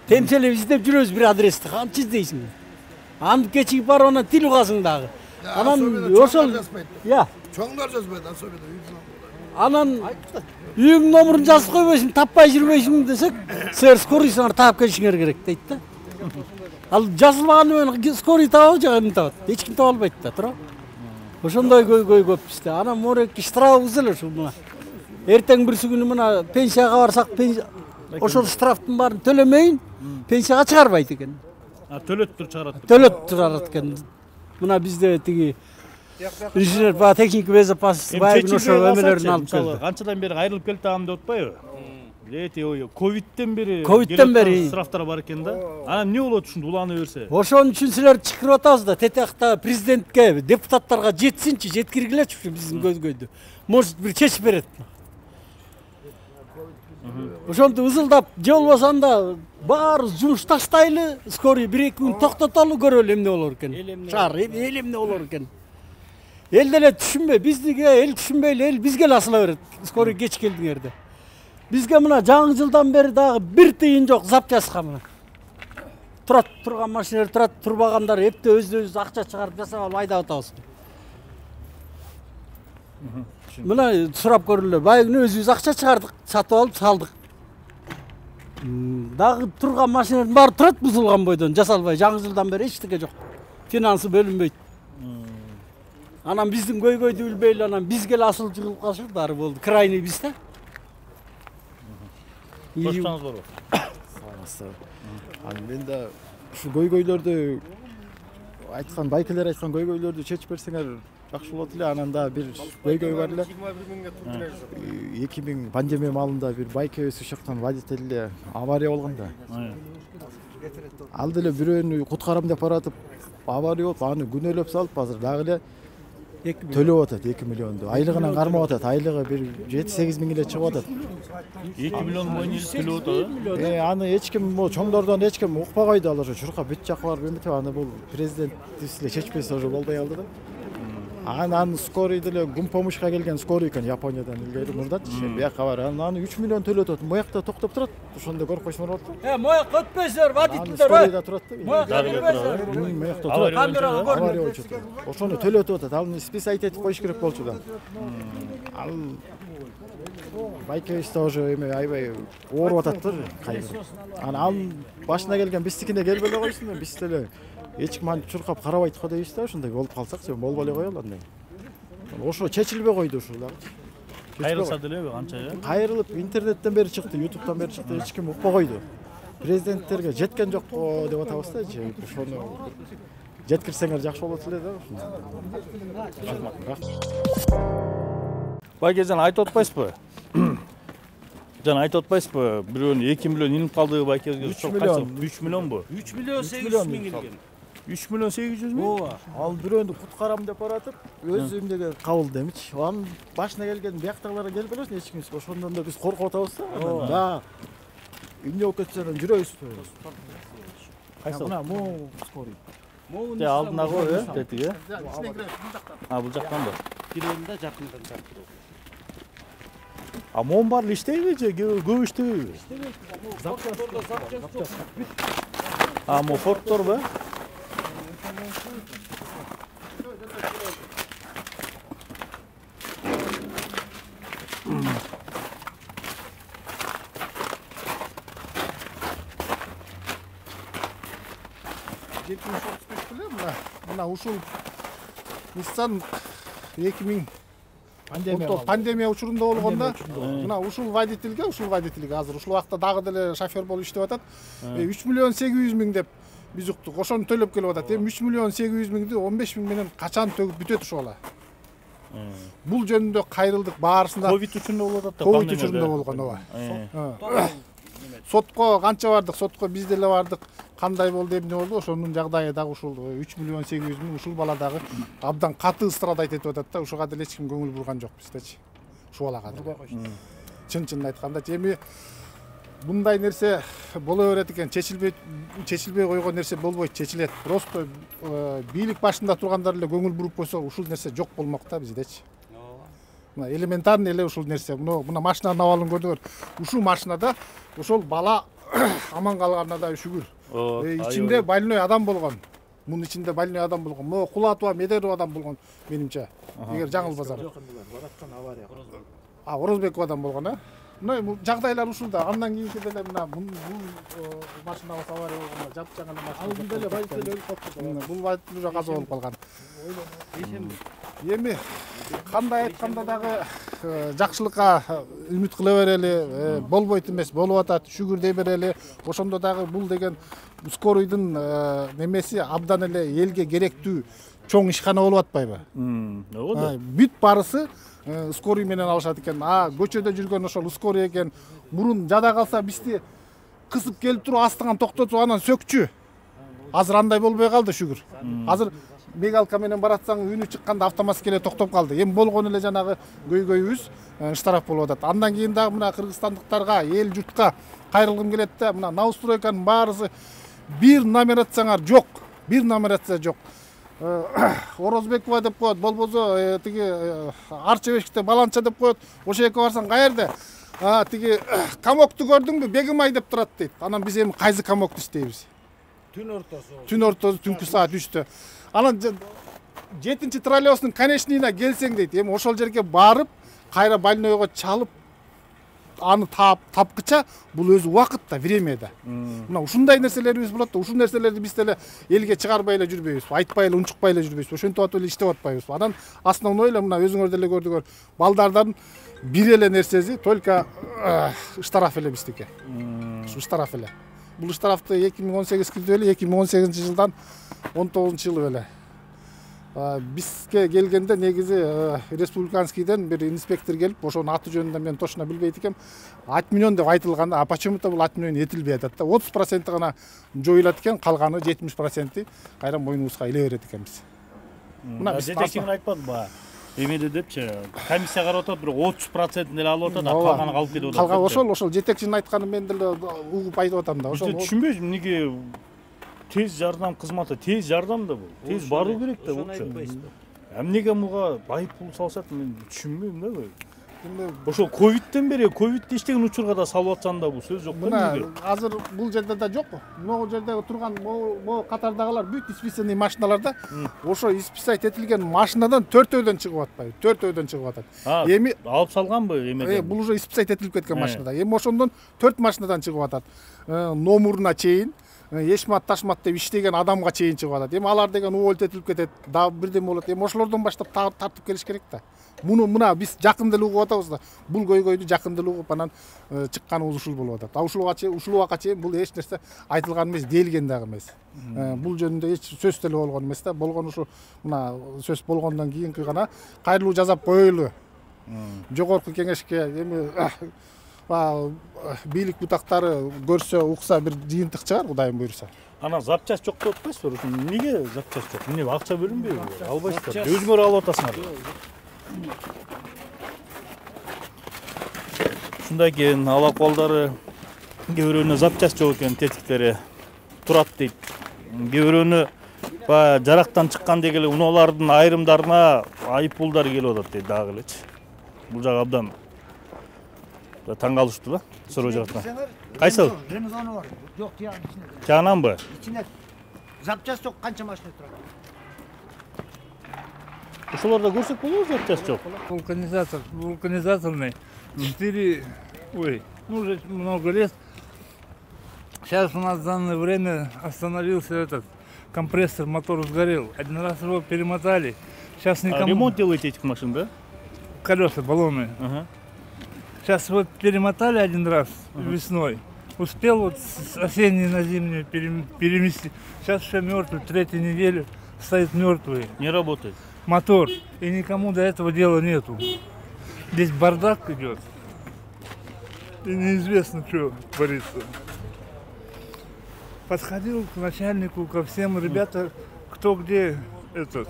Темселеп издеп жүрөбүз бир адрести, кантип издейсиң? Аны кечигип барып анан тил угасың дагы. Анан ошол Чоңдор жазбайт, особенно үй номеру. Анан үйүң номерун жазып койбойсуң, таппай жүрбөйсүң десек, силер скорыйсыңар таап келишиңер керек дейт да. Ал жазылбаганы менен скорый табабы же ким табат? Эч ким таба албайт да, туура. Ошондой көйгөй көп бизде. Анан морекки штрафыбыз эле ушул мына. Эртең бирси күнү мына пенсияга барсак, ошол штрафтын баарын төлөмөйүн, пенсияга чыгарбайт экен. Төлөттүр чыгарат. Төлөп турат экен. Мына бизде тиги инженер ба техник безопасность байбын ошо өмөлөрүн алып келди. Канчадан бери айрылып келип атам деп атпайбы? Лети ковидтен бери штрафтар бар экен да. Анан эмне болот ушунда уланы берсе? Ошон үчүн силер чакырып атабыз да, тетиакта президентке, депутаттарга жетсинчи, жеткиргилечи биздин көзгөйдү. Может бир чечип берет. Ошонтип ызылдап же болбосо да баарыбыз жумуш таштайлы, скорый 1-2 күн токтотолу, көрөлү эмне болор экен. Шаар эл эмне болор экен. Эл деле түшүнбөй, биздиге эл түшүнбөйлү, эл бизге эле асыла берет. Скорый кеч келдиңерде. Бизге мына жаңы жылдан бери дагы бир тыйын жок запчастка мына. Турган машиналар турат, турбагандар эпте өзүбүз акча чыгарып жасап алып айдап атабыз. Мына сурап көрүлө. Баягы күнү өзүбүз акча чыгардык, сатып алып салдык. Дагы турган машиналардын баары турат бузулган бойдон, жасалбай. Жаңы жылдан бери эчтеке жок. Финансы бөлүнбөйт. Анан биздин көйгөйдү билбейли, анан бизге эле асыл жыгылып калышып баары болду. Крайний биз да. Коштоңуз барбы? Мен да ушу көйгөйлөрдү айткан байкелер айткан көйгөйлөрдү чечип берсеңер жакшы болот эле. Анан да бир көйгөй бар эле. 2000 пандемия маалында бир байкебиз ушактан водитель авария болгон да. Ал деле бирөөнү куткарам деп баратып авария болуп, аны күнөөлөп салып азыр дагы эле төлөп атат 2 миллионду. Айлыгынан кармап атат. Айлыгы бир 7-8 миң эле чыгып атат. 2 миллион мойнун төлөп атат. Аны эч ким, могу чоңдордон эч ким укпагайды. Ал ошо чуркап бүт жакка барып эметип, аны бул президент эле чечпесе уже болбой калды да. Анан скорый деле гум помощька келген скорый экен Япониядан илгери мурда бияка бар. Аны 3 миллион төлөп атат. Моякта токтоп турат. Ошондо көрүп койсоңор болот да. Мояк өтпөйсүзөр, водительдер. Скорыйда турат да. Моякта өтпөйсүзөр. Моякта турат. Авария болчу. Ошону төлөп атат. Аны списать этип коюш керек болчу да. Ал байкебизде уже эме аябай ооруп атат да кайгы. Ал башына келген биздикине келбей эле койсун. Биз деле эч ким аны чуркап карабайт го дейбиз да. Ошондой болуп калсак, болбой эле коелу андай. Ошо чечилбей койду ушул дагы. Кайрылса делеби канча я? Кайрылып интернеттен бери чыкты, ютубтан бери чыкты, эч ким укпай койду. Президенттерге жеткен жок деп атабыз да. Ошону жеткирсеңер жакшы болот эле да. Байкежан айтып атпайсызбы? Жан айтып атпайсызбы? Бирөөнү 2 миллион инип калды байкебизге. 3 миллионбу? 3 миллион 800 миң келген. 3 миллион 800 миң? Ооба. Ал бирөөнү куткарам деп баратып, өз эмнеге кабыл демичи. Анын башына келген бияктагыларга келбей эле эч ким. Ошондон да биз коркуп атабыз да. Да. Эмне болуп кетсе жүрөбүзбү? Кайсы? Мына могу скорый. Же алдынагы тетиги? Бул жактанбы? Кирелинде жакындан чакыруу. Мон баары иштейби же көп иштейби? Мо форкторбу? Мына ушул Nissan 2000 пандемия учурунда болгондо мына ушул водительге азыр ушул убакта дагы деле шофер болуп иштеп атат. 3 миллион 800 миң деп биз уктук. Ошону төлөп келип атат. Эми 3 миллион 800 миңди 15 миң менен качан төгүп бүтөт ушул ала. Бул жөнүндө кайрылдык баарысында. Ковид учурунда болуп атат да. Ковид учурунда болгон ооба. Сотко канча бардык? Сотко биз деле бардык. Кандай болду, эмне болду? Ошонун жагдайы дагы ушул 3 миллион 800 миң ушул бала дагы абдан катуу страдать этип атат да. Ушуга деле эч ким көңүл бурган жок биздечи. Ушул балага. Чын айтканда, эми мындай нерсе боло берет экен, чечилбей койгон нерсе болбойт, чечилет. Просто бийлик башында тургандар эле көңүл буруп койсо, ушул нерсе жок болмок да биздечи. Мына элементарный эле ушул нерсе. Мына машинанын абалын көрдүңөр. Ушул машинада ошол бала аман калганына да шүгүр. Ичинде больной адам болгон. Мунун ичинде больной адам болгон. Могу кулатуу, медерүү адам болгон менимче. Эгер жаңылбасам. Орозбеков адам болгон, а? Мына жагдайлар ушул да. Андан кийинки деле мына бул машинабыз авария болгондо жапжаңа машина. Ал деле водитель өлүп калды. Бул водитель уже каза болуп калган. Эми кандай айтканда дагы жакшылыкка үмүт кыла берели, болбойт эмес, болуп атат, шүгүр дей берели. Ошондо дагы бул деген скорыйдын немеси абдан эле элге керектүү чоң ишкана болуп атпайбы? Ооба. Бүт барысы скорый менен алышат экен. Көчөдө жүргөн ошол скорый экен. Мурун жада калса бизди кысып келип туруп астыңан токтотуп анан сөкчү. Азыр андай болбой калды шүгүр. Азыр мигалка менен баратсаң үнү чыкканда автоматский эле токтоп калды. Эми болгон эле жанагы көйгөйүбүз штраф болуп атат. Андан кийин дагы мына кыргызстандыктарга, эл журтка кайрылгым келет да, мына новостройканын баарысы бир номерацияңар жок. Бир номерация жок. Орозбекова деп коет, болбосо тиги Арчебешкте Баланча деп коет. Ошол жерге барсаң каерде? Тиги камокту көрдүңбү? Бегимай деп турат дейт. Анан биз эми кайсы камокту иштейбиз? Түн ортосу түнкү саат 3-тө. Анан 7-чи троллейбустун конечныйына келсең дейт. Эми ошол жерге барып, кайра больнойго чалып, аны тапкыча бул өзү убакыт да, время да. Мына ушундай нерселерибиз болот да, ушул нерселерди биз деле элге чыгарбай эле жүрбөйбүз, айтпай эле, унчукпай эле жүрбөйбүз. Ошентип атып эле иштеп атпайбыз. Анан основной эле мына өзүңөр деле көрдүңөр, балдардын бир эле нерсеси только штраф эле биздики. Ушу штраф эле. Бул штрафты 2018 кирди эле, 2018-жылдан 19-жылы эле. Бизге келгенде негизи республиканскийден бир инспектор келип, ошонун аты жөнүндө мен точно билбейт экем. Отменен деп айтылган, а почему-то бул отменен этилбей атат да. 30% гана жоюлат экен, калганы 70% кайра мойнубузга иле берет экенбиз. Мына жетекчиңер айтпадыбы? Эмеде депчи, комиссия карап атат, бирок 30% эле алып атат, калганын алып кетип атат. Калган ошол жетекчинин айтканын мен деле угуп айтып атам да. Ошол түшүнбөйм, эмнеге тез жардам кызматы, тез жардам да бул. Тез баруу керек да бул. Эмнеге муга байып пул салышат, мен түшүнбөйм да. Ошол ковидтен бери, ковидте иштеген учурга да салып атсаң да бул сөз жок да. Мына азыр бул жерде да жок. Могу жерде турган могу катардагылар бүт исписанный машиналарда ошо исписать этилген машинадан 4-өйдөн чыгып атпайбы? 4-өйдөн чыгып атат. Эми алып салганбы эмеде? Бул уже исписать этилип кеткен машинада. Эми ошондон 4 машинадан чыгып атат. Номуруна чейин эшмат ташмат деп иштеген адамга чейин чыгып атат. Эми алар деген увольт этилип кетет, дагы бирдеме болот. Эми ошолордон баштап тартып келиш керек да. Мына биз жакында эле угуп атабыз да. Бул көйгөйдү жакында эле угуп анан чыкканыбыз ушул болуп атат. Ушул убакка чейин бул эч нерсе айтылган эмес, делген дагы эмес. Бул жөнүндө эч сөз деле болгон эмес да. Болгон ушу мына сөз болгондон кийинки гана кайрылуу жасап коелу. Жогорку кеңешке эми бийлик бутактары көрсө, укса бир жыйынтык чыгар, Кудайым буйруса. Анан запчасть жок деп атпайсызбы? Эмнеге запчасть жок? Эмне акча бөлүнбөйбү? Албайсыздар. Өзүңөр алып атасыңар. Ушундай экен, ала колдары кээ бирөөнө запчасть жок экен, тетиктери турат дейт. Кээ бирөөнө жарактан чыккан деги эле унаалардын айрымдарына айып пулдар келип атат дейт дагы элечи. Бул жак абдан таң калыштуу да, суроо жактан. Кайсыл? Ремзону бар. Жок, Жагынанбы? ичине запчасть жок, канча машина турат. Ошолордо көрсөк болобу, запчасть жок? Вулканизаторный. 4, уже много лет. Сейчас у нас в данное время остановился этот компрессор, мотор сгорел. Один раз его перемотали. Сейчас никому... Ремонт делаете этих машин, да? Колеса, баллоны. Сейчас вот перемотали один раз весной. Успел вот с осенней на зимнюю переместить. Сейчас все мертвый, 3-ю неделю стоит мертвый. Не работает. Мотор. И никому до этого дела нету. Здесь бардак идет. И неизвестно, что творится. Подходил к начальнику, ко всем, ребята, кто где этот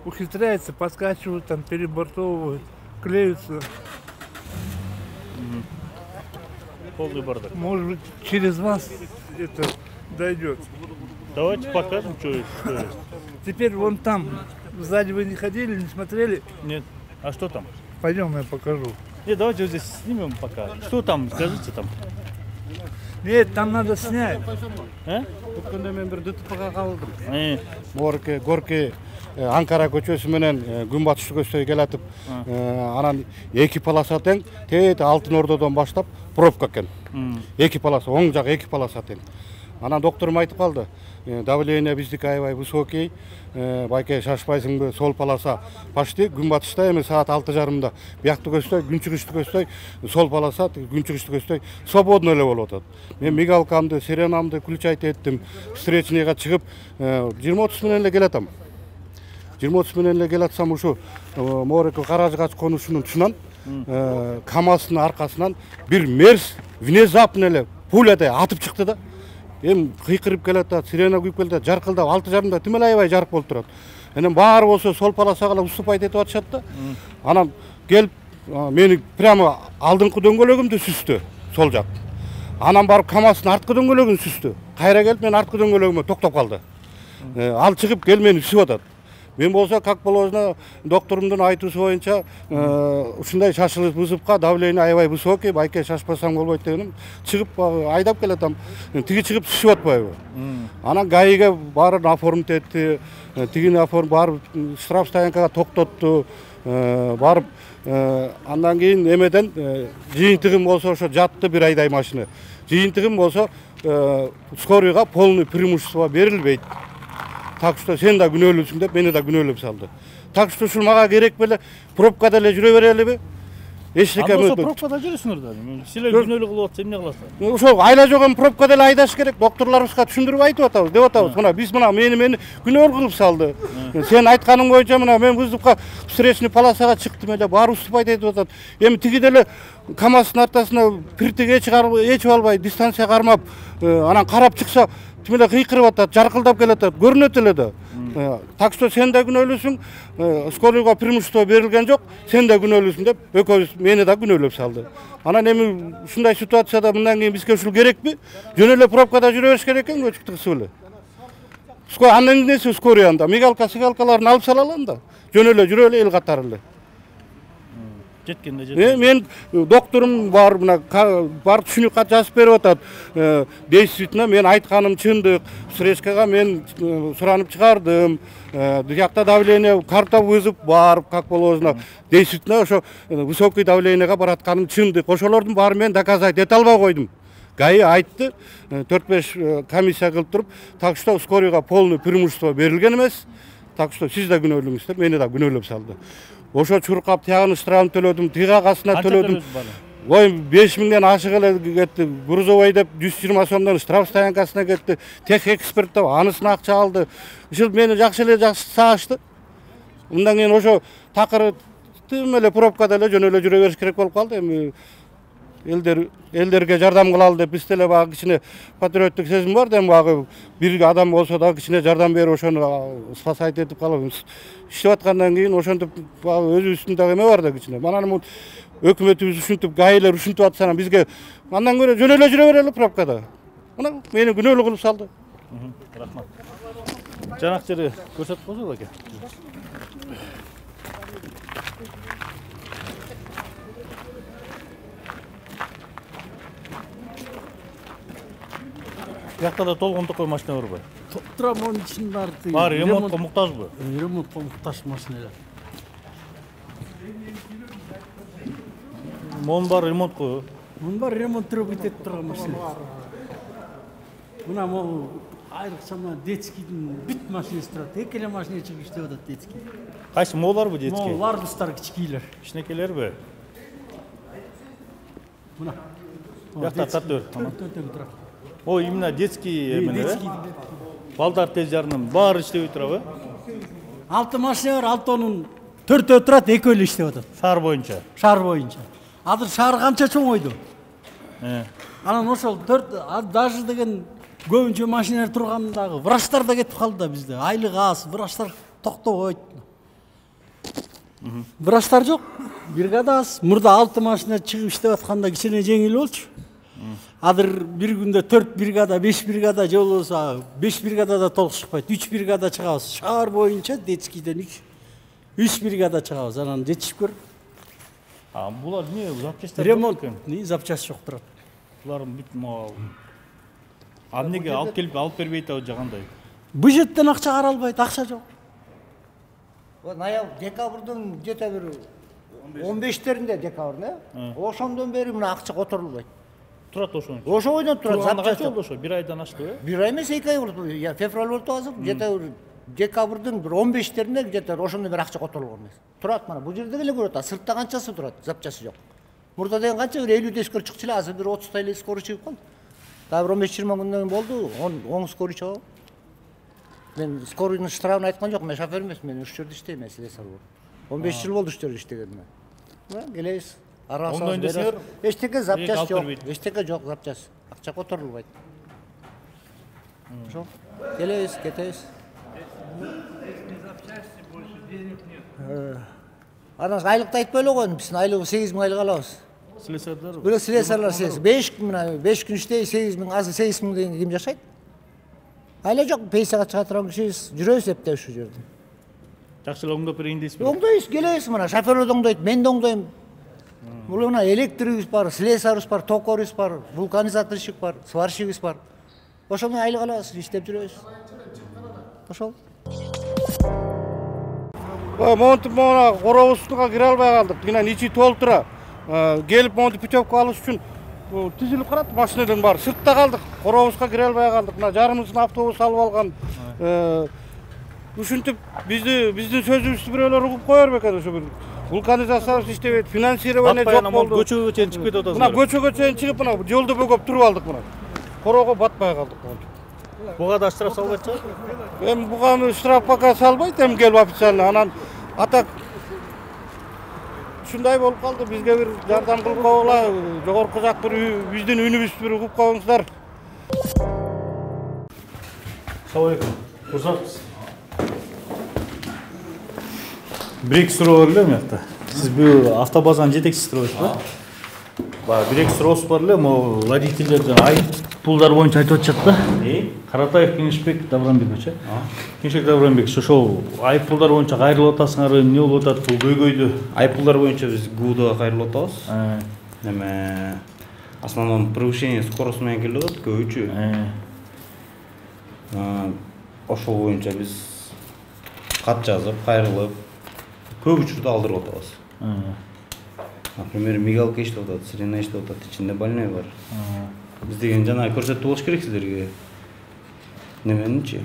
ухитряется, подкачивают, там перебортовывают, клеются. Полный бардак. Может быть, через вас это дойдет. Давайте покажем, что есть. Теперь вон там, сзади вы не ходили, не смотрели? Нет. А что там? Пойдем, я покажу. Нет, давайте вот здесь снимем пока. Что там, скажите там. Нет, там надо снять. Өткөндө мен бир ДТПга калдым. Горки Анкара көчөсү менен күнбатыш көчөсүнө келатып, анан эки полоса тең, тет Алтын Ордодон баштап пробка экен. Эки полоса, оң жак эки полоса тең. Анан докторум айтып калды, давление биздики аябай высокий, байке шашпайсыңбы, сол полоса почти күнбатышта эми саат 6:30-да биякты көздөй, күнчүгүштү көздөй, сол полоса күнчүгүштү көздөй свободно эле болуп атат. Мен мигалкамды, сиренамды включать эттим, встречныйга чыгып 20-30 менен эле келатам. 20-30 менен эле келатсам ушу Мореко Каражыгач конушунун чунан КамАЗдын аркасынан бир мерс внезапно эле пулядай атып чыкты да. эми кыйкырып келатат, сирена күйүп келатат, жаркылдап 6:30 тим эле аябай жарык болуп турат. Анан баары болсо сол полосага уступайт этип атышат да. Анан келип мени прямо алдыңкы дөңгөлөгүмдү сүздү, сол жак. Анан барып КамАЗдын арткы дөңгөлөгүн сүздү. Кайра келип мен арткы дөңгөлөгүмө токтоп калды. Ал чыгып кел мени сүзүп атат. Мен болсо как положено докторумдун айтуусу боюнча ушундай шашылып вызовка давление аябай высокий, байке шашпасам болбойт дегеним. Чыгып айдап келатам. Тиги чыгып сүзүп атпайбы? Анан ГАИге баарын оформить этти. Тигини оформ барып штраф стоянкага токтотту. Барып андан кийин эмеден жыйынтыгым болсо ошо жатты 1 айдай машина. Жыйынтыгым болсо скорыйга полный преимущество берилбейт. Так что сен да күнөөлүүсүң деп мени да күнөөлөп салды. Так что ушул мага керек беле, пробкада эле жүрө берелиби? Эчтеке ошо пробкада жүрөсүңөр да. Силер күнөөлүү кылып атса эмне кыласыздар? Ошо айла жогон пробкада эле айдаш керек. Докторлорубузга түшүндүрүп айтып атабыз, деп атабыз. Мына биз мени күнөөлүү кылып салды. Сен айтканың боюнча мына мен вызовка встречный полосага чыктым эле, баары уступайт этип атат. Эми тиги деле КамАЗдын артасына пиртиге ичип албай, дистанция кармап, анан карап чыкса, тим эле кыйкырып атат, жаркылдап келатат, көрүнөт эле да. Так что сен да күнөөлүүсүң, скорыйга преимущество берилген жок, сен да күнөөлүүсүң деп экөөбүз мени да күнөөлөп салды. Анан эми ушундай ситуацияда мындан кийин бизге ушул керекпи? Жөн эле пробкада жүрө бериш керек экен, көчүктү кысып эле. Андан эмнеси скорый анда? Мигалка, сигалкаларын алып сала алам да. Жөн эле жүрө эле эл катары эле. Жеткенде мен докторум бар, мына бар түшүнүк кат жазып берип атат. Действительно мен айтканым чындык. Встречкага мен суранып чыгардым. Диякта давление, карта вызов бар, как положено. Действительно ошо высокий давлениега баратканым чындык. Ошолордун баарын мен доказать эте албай койдум. ГАИ айтты, 4-5 комиссия кылып туруп, так что скорыйга полный преимущество берилген эмес. Так что сиз да күнөөлүүңүз деп мени да күнөөлөп салды. Ошо чуркап тиягын штрафын төлөдүм, тиги агасына төлөдүм. Ой 5000ден ашык эле кетти. Грузовой деп 120 сомдон штраф стоянкасына кетти. Тех эксперт деп анысына акча алды. Ушул мени жакшы эле сагышты. Мындан кийин ошо такыр тим эле пробкада эле жөн эле жүрө бериш керек болуп калды. Эми элдерге жардам кылалы деп биз деле багы кичине патриоттук сезим бар да, багы бир адам болсо да кичине жардам берип ошону спасать этип калабыз. Иштеп аткандан кийин ошентип өзүбүздүн дагы эме бар да кичине. Манан өкмөтүбүз ушинтип, ГАИлер ушинтип атса бизге андан көрө жөн эле жүрө берели пробкада. Мына мени күнөөлүү кылып салды. Рахмат. Жанак жери көрсөтүп койсо баке. Бияқта да толгондукка машина барбы? Турам onun için vardı. Бар, ремонтко муктажбы? Ремонтко муктаж машиналар. Мон бар ремонтко. Мон бар ремонт бүтөт турган машина. Мына могу айрыкча мына детскийдин бүт машинасы турат. Эки эле машина чыгып иштеп атат детский. Кайсы моларбы детский? Молар бустар кичкейлер. Кичинекейлерби? Мына. Бияқта тартөр. Төртөн турат. О, именно детский эмне? Балдар тез жарынын баары иштебей турабы? 6 машина бар, 6-нын 4-өө турат, 2 эле иштеп атат. Шаар боюнча. Шаар боюнча. Азыр шаар канча чоңойду? Анан ошол 4 даже деген көбүнчө машиналар тургандагы врачтар да кетип калды да бизде. Айлык аз, врачтар токтобойт. Врачтар жок. Бригада аз. Мурда 6 машина чыгып иштеп атканда кичине жеңил болчу. Азыр бир күндө 4 бригада, 5 бригада же болбосо 5 бригадада толук чыкпайт. 3 бригада чыгабыз. Шаар боюнча детскийден 3 бригада чыгабыз. Анан жетишип көр. Булар эмне запчастьтер? Ремонт, запчасть жок турат. Булардын бүт могу. Эмнеге алып келип алып бербейт абы жагандай? Бюджеттен акча каралбайт, акча жок. Декабрдын где-то бир 15-теринде декабрда, ошондон бери мына акча которулбайт. Турат ошон. Ошо ойдон турат. Запчасть болду ошо, 1 айдан аштыбы? 1 ай эмес, 2 ай болду. Февраль болду азыр, где-то декабрдын бир 15-теринде где-то ошондон бери акча которулган эмес. Турат мына бул жерде эле көрөт, сыртта канчасы турат, запчасты жок. Мурда деген канча бир 50 дескер чыкчу эле, азыр бир 30 та эле скорый чыгып калды. Дагы 15-20 күндөн болду, 10 скорый чыгып. Мен скорыйдын штрафын айткан жокмун, мен шофер эмесмин, мен ушул жерде иштейм, слесарь болуп. 15 жыл болду ушул жерде иштегениме. Келебиз. Ондон десеңер, эчтеке запчасть жок, эчтеке жок запчасть. Акча которулбайт. ошол келебиз кетебиз. Анан айлыкты айтпай эле коюн, биздин айлыгы 8 000 айлык алабыз. Слесарьдар. Бирок слесарлар 5 күн иштей 8 000, азыр 8 000 деген ким жашайт? Айла жок, пенсияга чыга турган кишибиз, жүрөбүз эптеп ушу жерде. Жакшы эле оңдоп берейин дейсизби? Оңдойбуз, келебиз мына, шофёрлор оңдойт, мен да оңдойм. Бул мына электрибиз бар, слесарыбыз бар, токарыбыз бар, вулканизаторщик бар, сварщигибиз бар. Ошону айлык алабыз, иштеп жүрөбүз. Ошол. Монтип мына коробустуга кире албай калдык. Тигинен ичи толтура. Келип монтип путевка алыш үчүн тизилип карат, машинадын бар. Сыртта калдык, коробуска кире албай калдык. Мына жарымысын автобус алып алган. Ушинтип биздин сөзүбүздү бирөөлөр угуп коер бекен, ошо бир вулканизациябыз иштебейт, финансирование жок болду. Көчөгө чейин чыгып кетип атасыздар. Мына көчөгө чейин чыгып мына жолду бөгөп туруп алдык мына. Корого батпай калдык. Буга да штраф салбайт чыгат? Эми буга штраф пока салбайт, эми келип официально. Анан атак ушундай болуп калды, бизге бир жардам кылып койгула, жогорку жак бир биздин үнүбүздү бир угуп коюңуздар. Салам алейкум. Курсаксыз. Бир-эки суроо бар эле мыякта. Сиз бул автобазанын жетекчиси болосузбу? Бир-эки суроосу бар эле, могу водительдердин айып пулдар боюнча айтып атышат да. Каратаев Кеңешбек Давранбекович. Кеңешбек Давранбекович, ошол айып пулдар боюнча кайрылып атасыңарбы, эмне болуп атат бул көйгөйдү? Айып пулдар боюнча биз ГУДга кайрылып атабыз. Эме основном превышение скорости менен келип атат көбүчү. Ошол боюнча биз кат жазып, кайрылып көп учурда алдырып атабыз. Например, мигалка иштеп атат, сирена иштеп атат, ичинде больной бар. Биз деген жана көрсөтүп болуш керек силерге. Неменичи?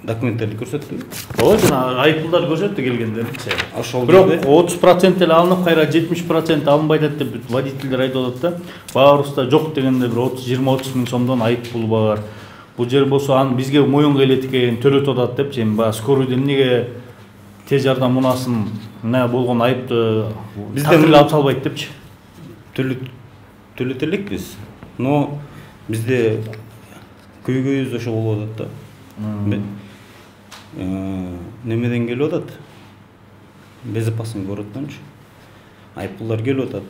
Документтерди көрсөттү. Ооба, жана айыппулдар көрсөттү келгендеринчи. Ошол бирок 30% эле алынып, кайра 70% алынбайт деп водительдер айтып атат да. Баарыбызда жок дегенде бир 20-30 миң сомдон айыппул бар. Бул жер болсо аны бизге моюнга элет экен, төлөтүп атат депчи. Эми баягы скоройдон эмнеге тез жардам мунаасын болгон айыпты бизден алып салбайт депчи. Төлөтө элекпиз. Но бизде көйгөйүбүз ошо болуп атат да. Немеден келип атат? Безопасный городдончу. Айыппулдар келип атат.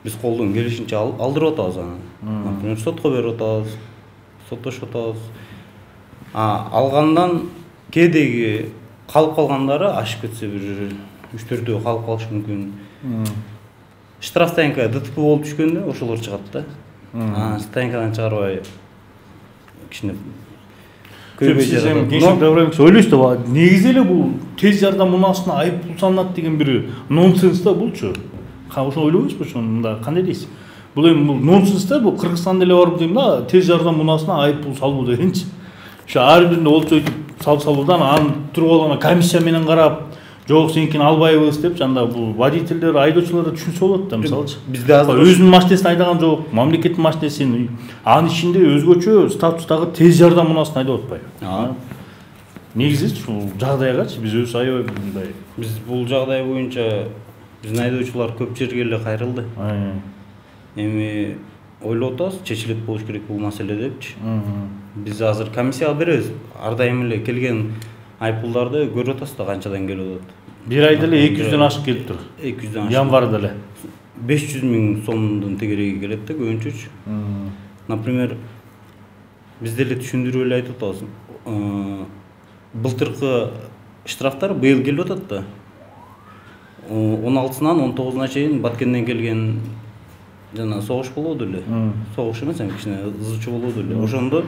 Биз колдон келишинче алдырып атабыз аны. Например, сотко берип атабыз. Соттошуп атабыз. Алгандан кээдеги калып калгандары ашып кетсе бир 3-4 калып калышы мүмкүн. Штраф стоянка ДТП болуп түшкөндө ошолор чыгат да. Стоянкадан чыгарбай кичине Кеңешбек Давранбекович ойлойсуз да, негизи эле бул тез жардам мунаасына айыппул салынат деген бир нонсенс да булчу. Ошо ойлобойсузбу ошондо? Кандай дейсиз? Бул эми бул нонсенс да, бул Кыргызстанда эле барбы дейм да, тез жардам мунаасына айыппул салуу дегенчи. Ошо ар бирине олчойтуп салуудан анын туруп алган комиссия менен карап, жок сеникини албайбыз деп, жанда бул водительдер, айдоочулар да түшүнсө болот да, мисалы. Бизде азыр өзүнүн машинесин айдаган жок, мамлекеттин машинесин, анын ичинде өзгөчө статустагы тез жардам мунаасын айдап атпайбы. Негизи ушул жагдайгачы биз өзүбүз аябай мындай. Биз бул жагдай боюнча биздин айдоочулар көп жерге эле кайрылды. Эми ойлоп атабыз, чечилет болуш керек бул маселе депчи. Биз азыр комиссияга беребиз. Ар дайым эле келген айыппулдарды көрүп атасыз да канчадан келип атат. Бир айда эле 200дөн ашып келип тур. 200дөн ашып. Январда эле 500 миң сомдун тегереги келет да көбүнчөчү. Например, бизде эле түшүндүрүп эле айтып атабыз. Былтыркы штрафтар быйыл келип атат да. 16-сынан 19-на чейин Баткенден келген жана согуш болуду эле. Согуш эмес, кичине ызычуу болуду эле. Ошондо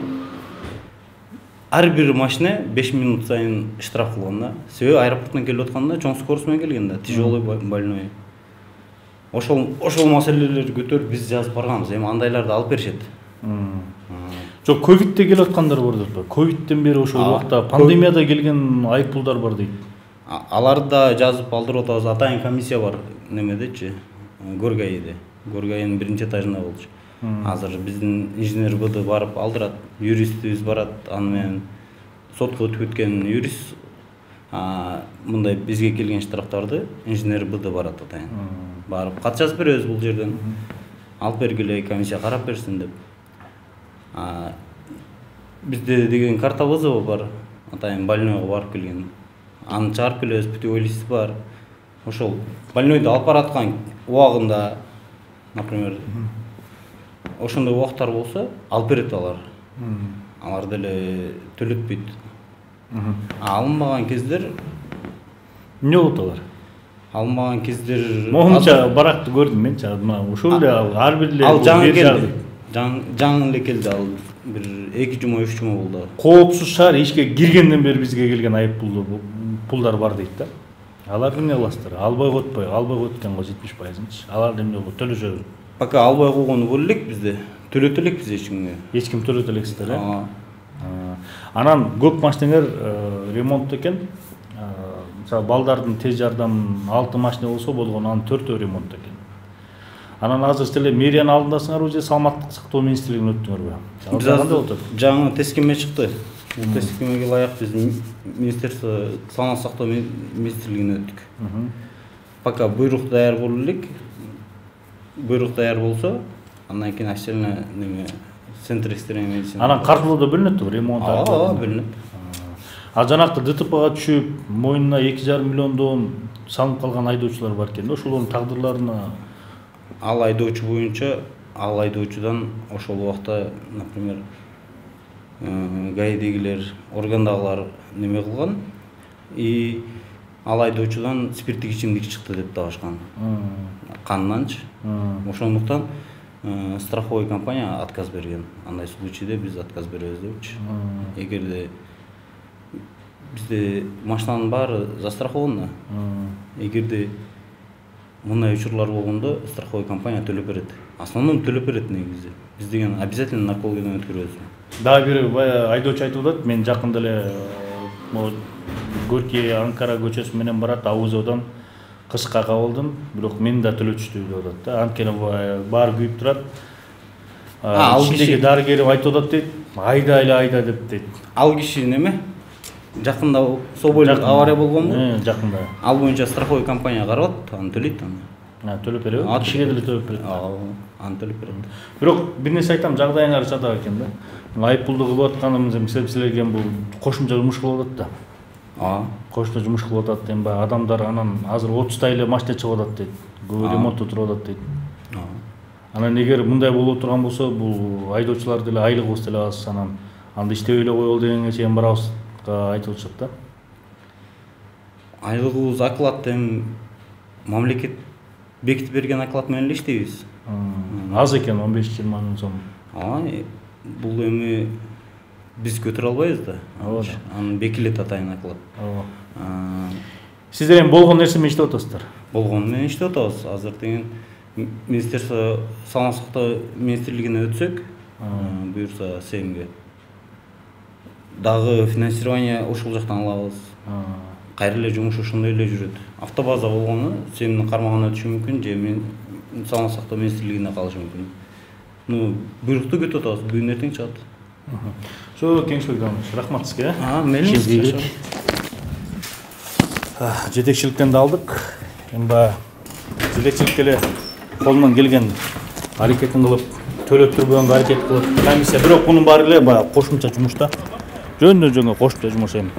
ар бир машина 5 минут сайын штраф кылган да. Себеби аэропорттон келип атканда чоң скорость менен келген да, тяжелый больной. Ошол маселелерди көтөрүп биз жазып барганбыз. Эми андайларды алып беришет. Жок, ковидте келип аткандар бар деп. Ковидтен бери ошол убакта пандемияда келген айыппулдар бар дейт. Аларды да жазып алдырып атабыз. Атайын комиссия бар немедечи, Горгайда. Горгайдын биринчи этажында болчу. Азыр биздин инженер БД барып алдырат, юристибиз барат, аны менен сотко өтүп кеткен юрист мындай бизге келген штрафтарды инженер БД барат атайын. Барып кат жазып беребиз бул жерден. Алып бергиле комиссия карап берсин деп. Бизде деген карта вызова бар. Атайын больнойго барып келген. Аны чыгарып келебиз, путевой лист бар. Ошол больнойду алып бараткан убагында, например, ошондой убактар болсо алып берет алар. Алар деле төлөтпөйт. Алынбаган кездер эмне болот алар? Алынбаган кездер Монча баракты көрдүм мен мына ушул эле ар бир эле ал жаңы келди. Жаңы эле келди, ал бир 2 жума 3 жума болду. Коопсуз шаар ишке киргенден бери бизге келген айып пулдар бар дейт да. Аларды эмне кыласыздар? Албай коткон го 70%-ынчы. Аларды эмне болот? Төлөшөбүз. Пока албай койгону боло элек бизде. Төлөтө элекпиз эч кимге. Эч ким төлөтө элексиздер, э? Анан көп машинелер ремонт экен. Мисалы балдардын тез жардам 6 машина болсо болгон, анын 4-өө ремонт экен. Анан азыр деле мэриянын алдындасыңарбы же саламаттык сактоо министрлигине өттүңөрбү? Биз азыр жаңы тескеме чыкты. Бул тескемеге ылайык биз министерство саламаттык сактоо министрлигине өттүк. Пока буйрук даяр боло элек. Буйрук даяр болсо, андан кийин официально неме центр экстренной медицина. Анан каржылоо да бөлүнөтпү, ремонт аркылуу бөлүнөт. А жанакы ДТПга түшүп, мойнуна 2,5 миллиондон салынып калган айдоочулар бар экен да, ошолордун тагдырларына ал айдоочу боюнча, ал айдоочудан ошол убакта, например, ГАИдегилер, органдагылар неме кылган, и ал айдоочудан спирттик ичимдик чыкты деп табышкан. Канданчы. Ошондуктан страховой компания отказ берген. Андай случайда биз отказ беребиз депчи. Эгерде бизде машинанын баары застраховано. Эгерде мындай учурлар болгондо страховой компания төлөп берет. Основном төлөп берет негизи. Биз деген обязательно наркологиядан өткөрөбүз. Дагы бир айдоочу айтып атат, мен жакында эле Горький Анкара көчөсү менен барат, Аузодон кышка кабылдым, бирок мени да төлөтүштү деп атат да. Анткени баары күйүп турат. Ишиндеги дарыгер айтып атат дейт, айда деп дейт. Ал киши неме? Жакында собой авария болгонбу? Жакында. Ал боюнча страховой компания карап атат, аны төлөйт аны. Төлөп береби? Кишиге деле төлөп берет. Аны төлөп берет. Бирок бир нерсе айтам, жагдайыңар жада экен да. Айыппулду кылып атканымыз силерге бул кошумча жумуш кылып атат да. Кошумча жумуш кылып атат дейм ба, адамдар анан азыр 30 эле машина чыгып атат дейт. Көбү ремонтто туруп атат дейт. Анан эгер мындай боло турган болсо, бул айдоочулар деле айлыгыбыз деле аз, анан анда иштебей эле коелу дегенге чейин барабыз айтып атышат да. Айлыгыбыз оклад эми мамлекет бекитип берген оклад менен эле иштейбиз. Аз экен 15-20 миң сом. Бул эми биз көтөрө албайбыз да. Анын бекилет атайын оклад. Сиздер эми болгон нерсе менен иштеп атасыздар? Болгон менен иштеп атабыз. Азыр деген министерство саламаттык сактоо министрлигине өтсөк, буюрса СМге. Дагы финансирование ошол жактан алабыз. Кайра эле жумуш ошондой эле жүрөт. Автобаза болгону СМдин кармагына өтүшү мүмкүн, же мен саламаттык сактоо министрлигине калышы мүмкүн. Буйрукту күтүп атабыз, бүгүн эртең чыгат. Ошо Кеңшбек Дамович, рахмат сизге. Мейли. Жетекчиликтен да алдык. Эми баягы жетекчиликке эле колунан келген аракетин кылып, төлөп турбаган аракет кылып, комиссия бирок мунун баары эле баягы кошумча жумушта. Жөн кошумча жумуш эми.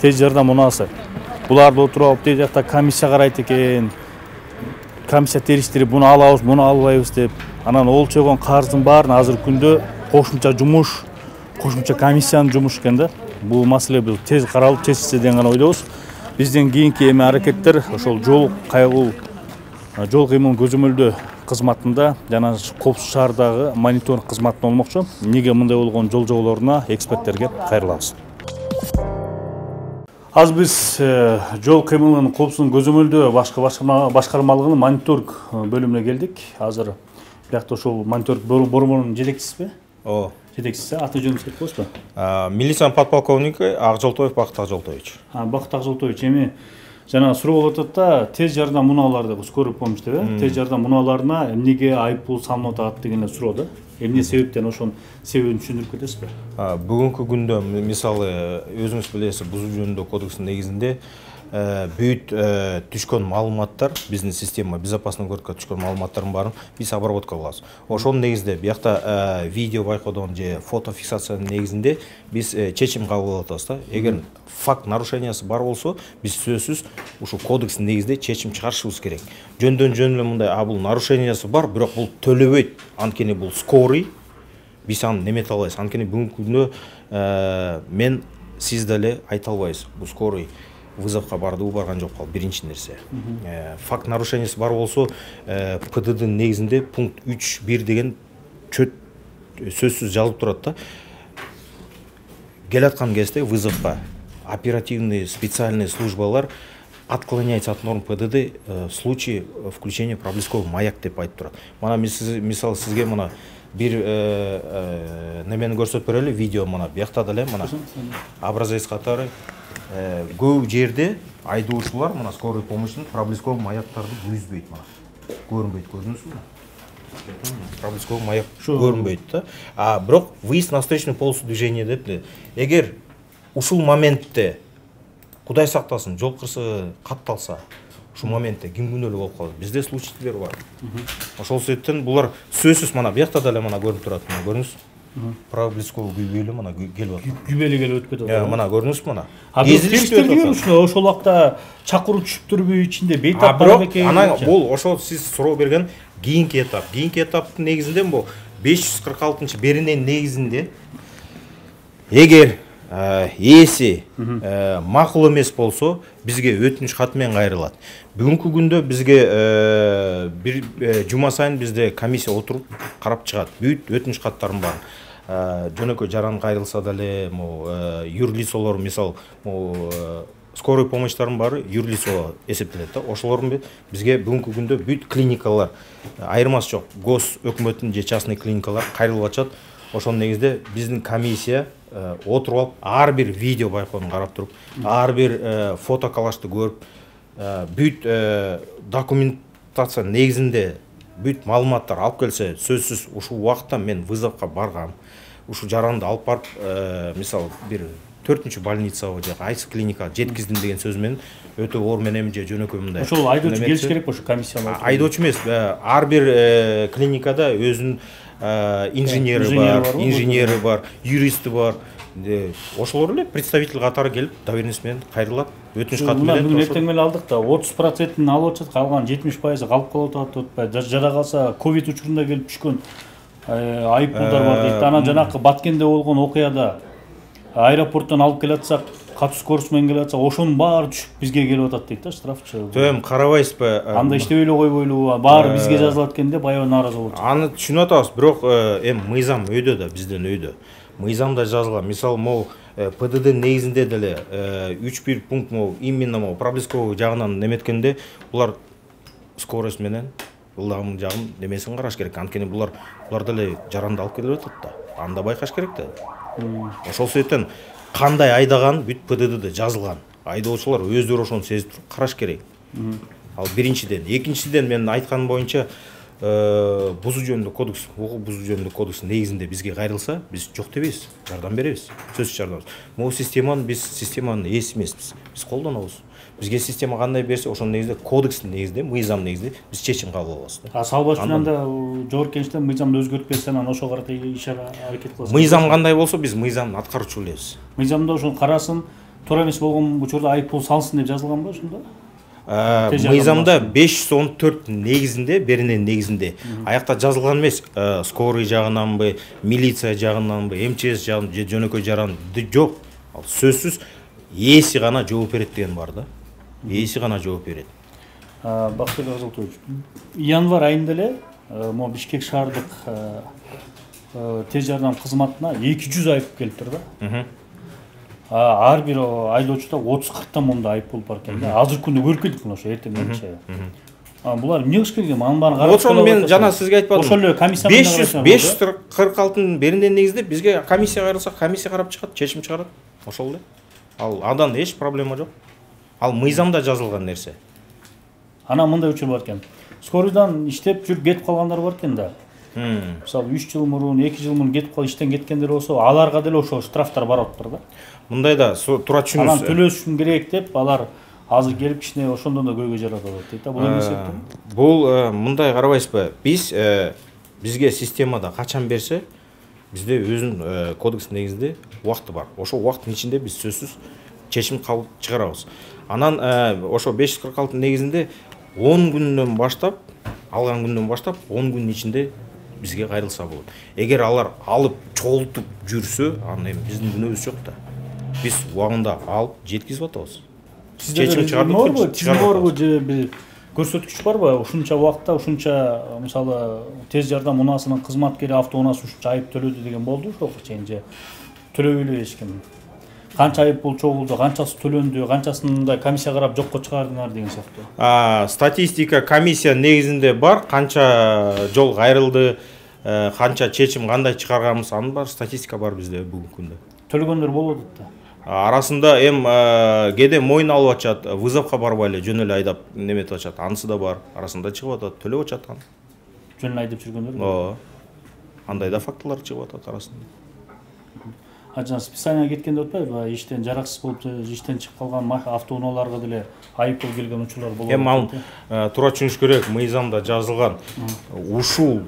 Тез жардам мунасы. Буларды отуруп алып, тез жакта комиссия карайт экен. Комиссия териштирип, буну алабыз, буну албайбыз деп. Анан олчогон карздын баарын азыр күндө кошумча жумуш, кошумча комиссиянын жумушу экен да. Бул маселе бул тез каралып, чечилсе деген гана ойлойбуз. Биздин кийинки эми аракеттер ошол жол кыймыл көзөмөлдөө кызматында жана Коопсуз шаардагы мониторинг кызматында болмокчу. Эмнеге мындай болгон жол жоболоруна эксперттерге кайрылабыз. Азыр биз жол кыймылынын коопсуздугун көзөмөлдөө башкармалыгынын мониторинг бөлүмүнө келдик. Азыр биякта ошол мониторинг борборунун жетекчисизби? Жетекчиси, аты жөнүңүздү айтып коесузбу? Милициянын подполковниги Акжолтоев Бакыт Акжолтоевич. Бакыт Акжолтоевич, эми жана суроо болуп атат да, тез жардам муналарды, скорый помощь деп, тез жардам муналарына эмнеге айыппул салынып атат деген суроо да. Эмне себептен ошонун себебин түшүндүрүп кетесизби? Бүгүнкү күндө мисалы өзүңүз билесиз, бузуу жөнүндө кодекстин негизинде бүт түшкөн маалыматтар биздин система безопасный городко түшкөн маалыматтардын баарын биз обработка кылабыз. Ошонун негизинде биякта видео байкоодон же фото фиксациянын негизинде биз чечим кабыл алып атабыз да. Эгер факт нарушениясы бар болсо, биз сөзсүз ушу кодекстин негизинде чечим чыгарышыбыз керек. Жөндөн жөн эле мындай бул нарушениясы бар, бирок бул төлөбөйт. Анткени бул скорый. Биз аны немете албайбыз. Анткени бүгүнкү күндө мен сиз деле айта албайбыз. Бул скорый вызовка бардыбы, барган жокпу, биринчи нерсе. Факт нарушениясы бар болсо, ПДДнын негизинде пункт 3.1 деген чөт сөзсүз жазылып турат да. Келаткан кезде вызовка оперативные специальные службалар отклоняется от норм ПДД в случае включения проблескового маяк деп айтып турат. Мана мисалы сизге мына бир немени көрсөтүп берели, видео мына биякта деле мына образец катары көп жерде айдоочулар мына скорый помощьтун проблесковый маяктарды үзбөйт мына. Көрүнбөйт, көрдүңүзбү? Проблесковый маяк көрүнбөйт да. Бирок выезд на встречную полосу движения деп, эгер ушул моментте Кудай сактасын, жол кырсыгы катталса, ушул моментте ким күнөөлүү болуп калат? Бизде случайлар бар. Ошол себептен булар сөзсүз мана биякта деле мана көрүнүп турат, мына көрүңүз. Проблесковый күйбөлүү мына келип атат. Күбөлү келип өтүп атат. Мына көрүңүзбү мына. Тексттерден ошол убакта чакыруу түшүп турбу ичинде бейтап бар экен. Ана бул ошол сиз суроо берген кийинки этап. Кийинки этаптын негизинде бул 546 берененин негизинде эгер ээси макул эмес болсо, бизге өтүнүч кат менен кайрылат. Бүгүнкү күндө бизге бир жума сайын бизде комиссия отуруп карап чыгат. Бүт өтүнүч каттарын бар. Жөнөкөй жаран кайрылса деле, юрлицолор мисал скорый помощьтардын баары юрлицо эсептелет да. Ошолордун бизге бүгүнкү күндө бүт клиникалар айырмасы жок. Гос өкмөттүн же частный клиникалар кайрылып атышат. Ошонун негизинде биздин комиссия отуруп алып, ар бир видео байкоодун карап туруп, ар бир фото коллажды көрүп, бүт документация негизинде бүт маалыматтар алып келсе, сөзсүз ушул убакытта мен вызовка баргам. Ушул жаранды алып барып, мисалы бир 4-чү больницага же кайсы клиникага жеткиздим деген сөз менен өтө оор менен же жөнөкөй мындай. Ошол айдоочу келиш керек ошо комиссияга. Айдоочу эмес, ар бир клиникада өзүнүн инженери бар, юристи бар. Ошолор эле представитель катары келип, доверенность менен кайрылат. Өтүнүч кат менен. Бүгүн эртең менен алдык да 30%-ин алып атат, калган 70%-ы калып калып атат. Жада калса ковид учурунда келип түшкөн айыппулдар бар дейт. Анан жанакы Баткенде болгон окуяда аэропорттон алып келатсак, катуу скорость менен келатса, ошонун баары түшүп бизге келип атат дейт да, штрафчы. Төм карабайсызбы? Анда иштебей эле койбойлубу? Баары бизге жазылат экен деп аябай нааразы болчу. Аны түшүнүп атабыз, бирок мыйзам өйдө да, бизден өйдө. Мыйзамда жазылган. Мисалы, могу ПДД негизинде деле 3.1 пункт могу именно могу проблесковый жагынан неметкенде, булар скорость менен ылдамдын жагын немесин караш керек. Анткени булар деле жаранды алып келип атат да. Анда байкаш керек да. Ошол себептен кандай айдаган бүт ПДДде жазылган. Айдоочулар өздөрү ошону сезип туруп караш керек. Ал биринчиден, экинчиден мен айтканым боюнча бузуу жөнүндө кодекс, окуу бузуу жөнүндө кодекс негизинде бизге кайрылса, биз жок дебейбиз, жардам беребиз, сөзсүз жардам. Могу системаны биз системанын ээси эмеспиз. Биз колдонобуз. Бизге система кандай берсе, ошонун негизинде кодекстин негизинде, мыйзам негизинде биз чечим кабыл алабыз. Салбаш менен да жогорку кеңештен мыйзамды өзгөртүп берсе, анан ошого карата иш аракет кыласыз. Мыйзам кандай болсо, биз мыйзамды аткаруучу элебиз. Мыйзамда ошону карасын, туура эмес болгон учурда айыппул салынсын деп жазылган ба ошондо? Мыйзамда 514 негизинде, берененин негизинде. Аякта жазылган эмес, скорый жагынанбы, милиция жагынанбы, МЧС жагынан же жөнөкөй жаран жок. Ал сөзсүз ээси гана жооп берет деген бар да. Ээси гана жооп берет. Бактыбек Казылтович, январь айында эле могу Бишкек шаардык тез жардам кызматына 200 айып келиптир да. Ар бир айдоочуда 30-40 мыңда айыппул бар экен да. Азыр күндө көрүп келдик мына ошо эртең менен. Булар эмне кылыш керек? Анын баарын карап. Ошону мен жана сизге айтпадым. Ошол эле комиссия 546-нын берененин негизинде бизге комиссия кайрылса, комиссия карап чыгат, чечим чыгарат. Ошол эле. Ал андан эч проблема жок. Ал мыйзамда жазылган нерсе. Анан мындай учур бар экен. Скорыйдан иштеп жүрүп кетип калгандар бар экен да. Мисалы 3 жыл мурун, 2 жыл мурун кетип калып иштен кеткендер болсо, аларга деле ошо штрафтар барып атыптыр да. Мындай да туура түшүнүңүз. Анан төлөшүн керек деп алар азыр келип кичине ошондон да көйгөй жаратып атат дейт да. Бул эмне себептен? Бул мындай карабайсызбы? Бизге системада качан берсе, бизде өзүнүн кодекс негизинде убакыты бар. Ошол убакыттын ичинде биз сөзсүз чечим кабыл чыгарабыз. Анан ошо 546 негизинде 10 күндөн баштап, алган күндөн баштап 10 күндүн ичинде бизге кайрылса болот. Эгер алар алып чогултуп жүрсө, аны эми биздин күнөөбүз жок да. Биз убагында алып жеткизип атабыз. Чечим чыгардык же бир көрсөткүч барбы? Ушунча убакытта, ушунча мисалы тез жардам унаасынын кызматкери автоунаасы ушунча айып төлөдү деген болду ошого чейин же төлөбөй эле эч ким? Канча айып пул чогулду, канчасы төлөндү, канчасында комиссия карап жокко чыгардыңар деген сыяктуу. Статистика комиссия негизинде бар, канча жол кайрылды, канча чечим кандай чыгарганбыз, анын бар статистика бар бизде бүгүнкү күндө. Төлөгөндөр болуп атат да. Арасында кээде мойын алып атышат, вызовка барбай эле жөн эле айдап неметип атышат, анысы да бар. Арасында чыгып атат, төлөп атышат. Жөн эле айдап жүргөндөр? Ооба. Андай да фактылар чыгып атат арасында. Жана списанияга кеткенде атпайбы? Иштен жараксыз болуп, иштен чыгып калган автоунааларга деле айып келген учурлар болот. Эми аны туура түшүнүш керек, мыйзамда жазылган. Ушул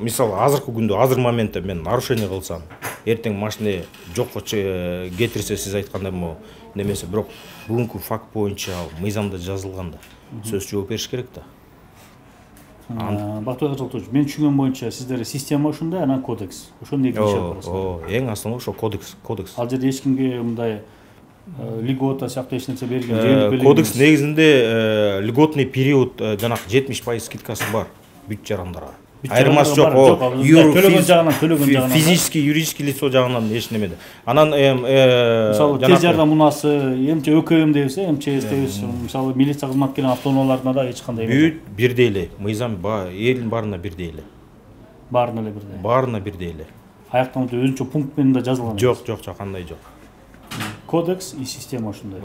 мисалы азыркы күндө, азыр моментте мен нарушение кылсам, эртең машина жокко кетирсе, сиз айткандай могу немесе, бирок бүгүнкү факт боюнча мыйзамда жазылган да. Сөз жооп бериш керек да. Бактыбек Ажалтович, мен түшүнгөн боюнча сиздер система ушундай, анан кодекс. Ошол негизинде иштеп барасыздар. Эң основной ошо кодекс. Ал жерде эч кимге мындай льгота сыяктуу эч нерсе берген. Кодекс негизинде льготный период жанагы 70% скидкасы бар бүт жарандарга. Айырмасы жок. Төлөгөн жагынан, физический, юридический лицо жагынан эч немеде. Анан мисалы тез жардам унаасы, эмче ÖKM дебиз, МЧС дебиз, мисалы милиция кызматкерлеринин автоунааларына да эч кандай бүт бирдей эле. Мыйзам элдин баарына бирдей эле. Баарына эле бирдей. Баарына бирдей эле. Аяктан өзүнчө пункт менен да жазылган. Жок, кандай жок. Кодекс и система ушундай.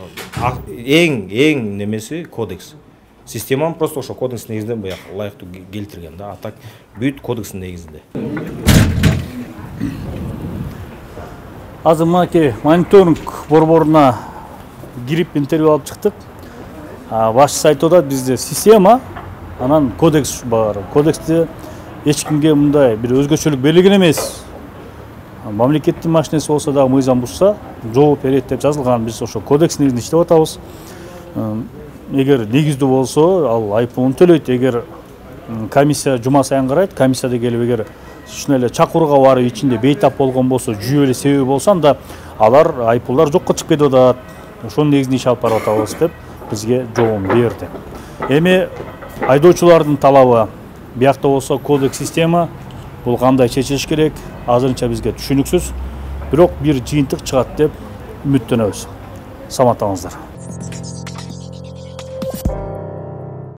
Эң немеси кодекс. Системаны просто ошо кодекс негизинде буяк ылайыктуу келтирген да. А так бүт кодекстин негизинде. Азыр мынакей мониторинг борборуна кирип интервью алып чыктык. Башчысы айтып атат, бизде система, анан кодекс бар. Кодексте эч кимге мындай бир өзгөчөлүк берилген эмес. Мамлекеттин машинеси болсо дагы мыйзам бузса, жооп берет деп жазылган. Биз ошо кодекс негизинде иштеп атабыз. Эгер негиздүү болсо, ал айыппулун төлөйт. Эгер комиссия жума сайын карайт, комиссияда келип эгер ушундай эле чакырууга барып ичинде бейтап болгон болсо, жүйө эле себеби болсо, анда алар айыппулдар жокко чыгып кетип атат. Ошонун негизинде иш алып барып атабыз деп бизге жообун берди. Эми айдоочулардын талабы биякта болсо кодекс система бул кандай чечилиш керек? Азырынча бизге түшүнүксүз, бирок бир жыйынтык чыгат деп үмүттөнөбүз. Саламат болуңуздар.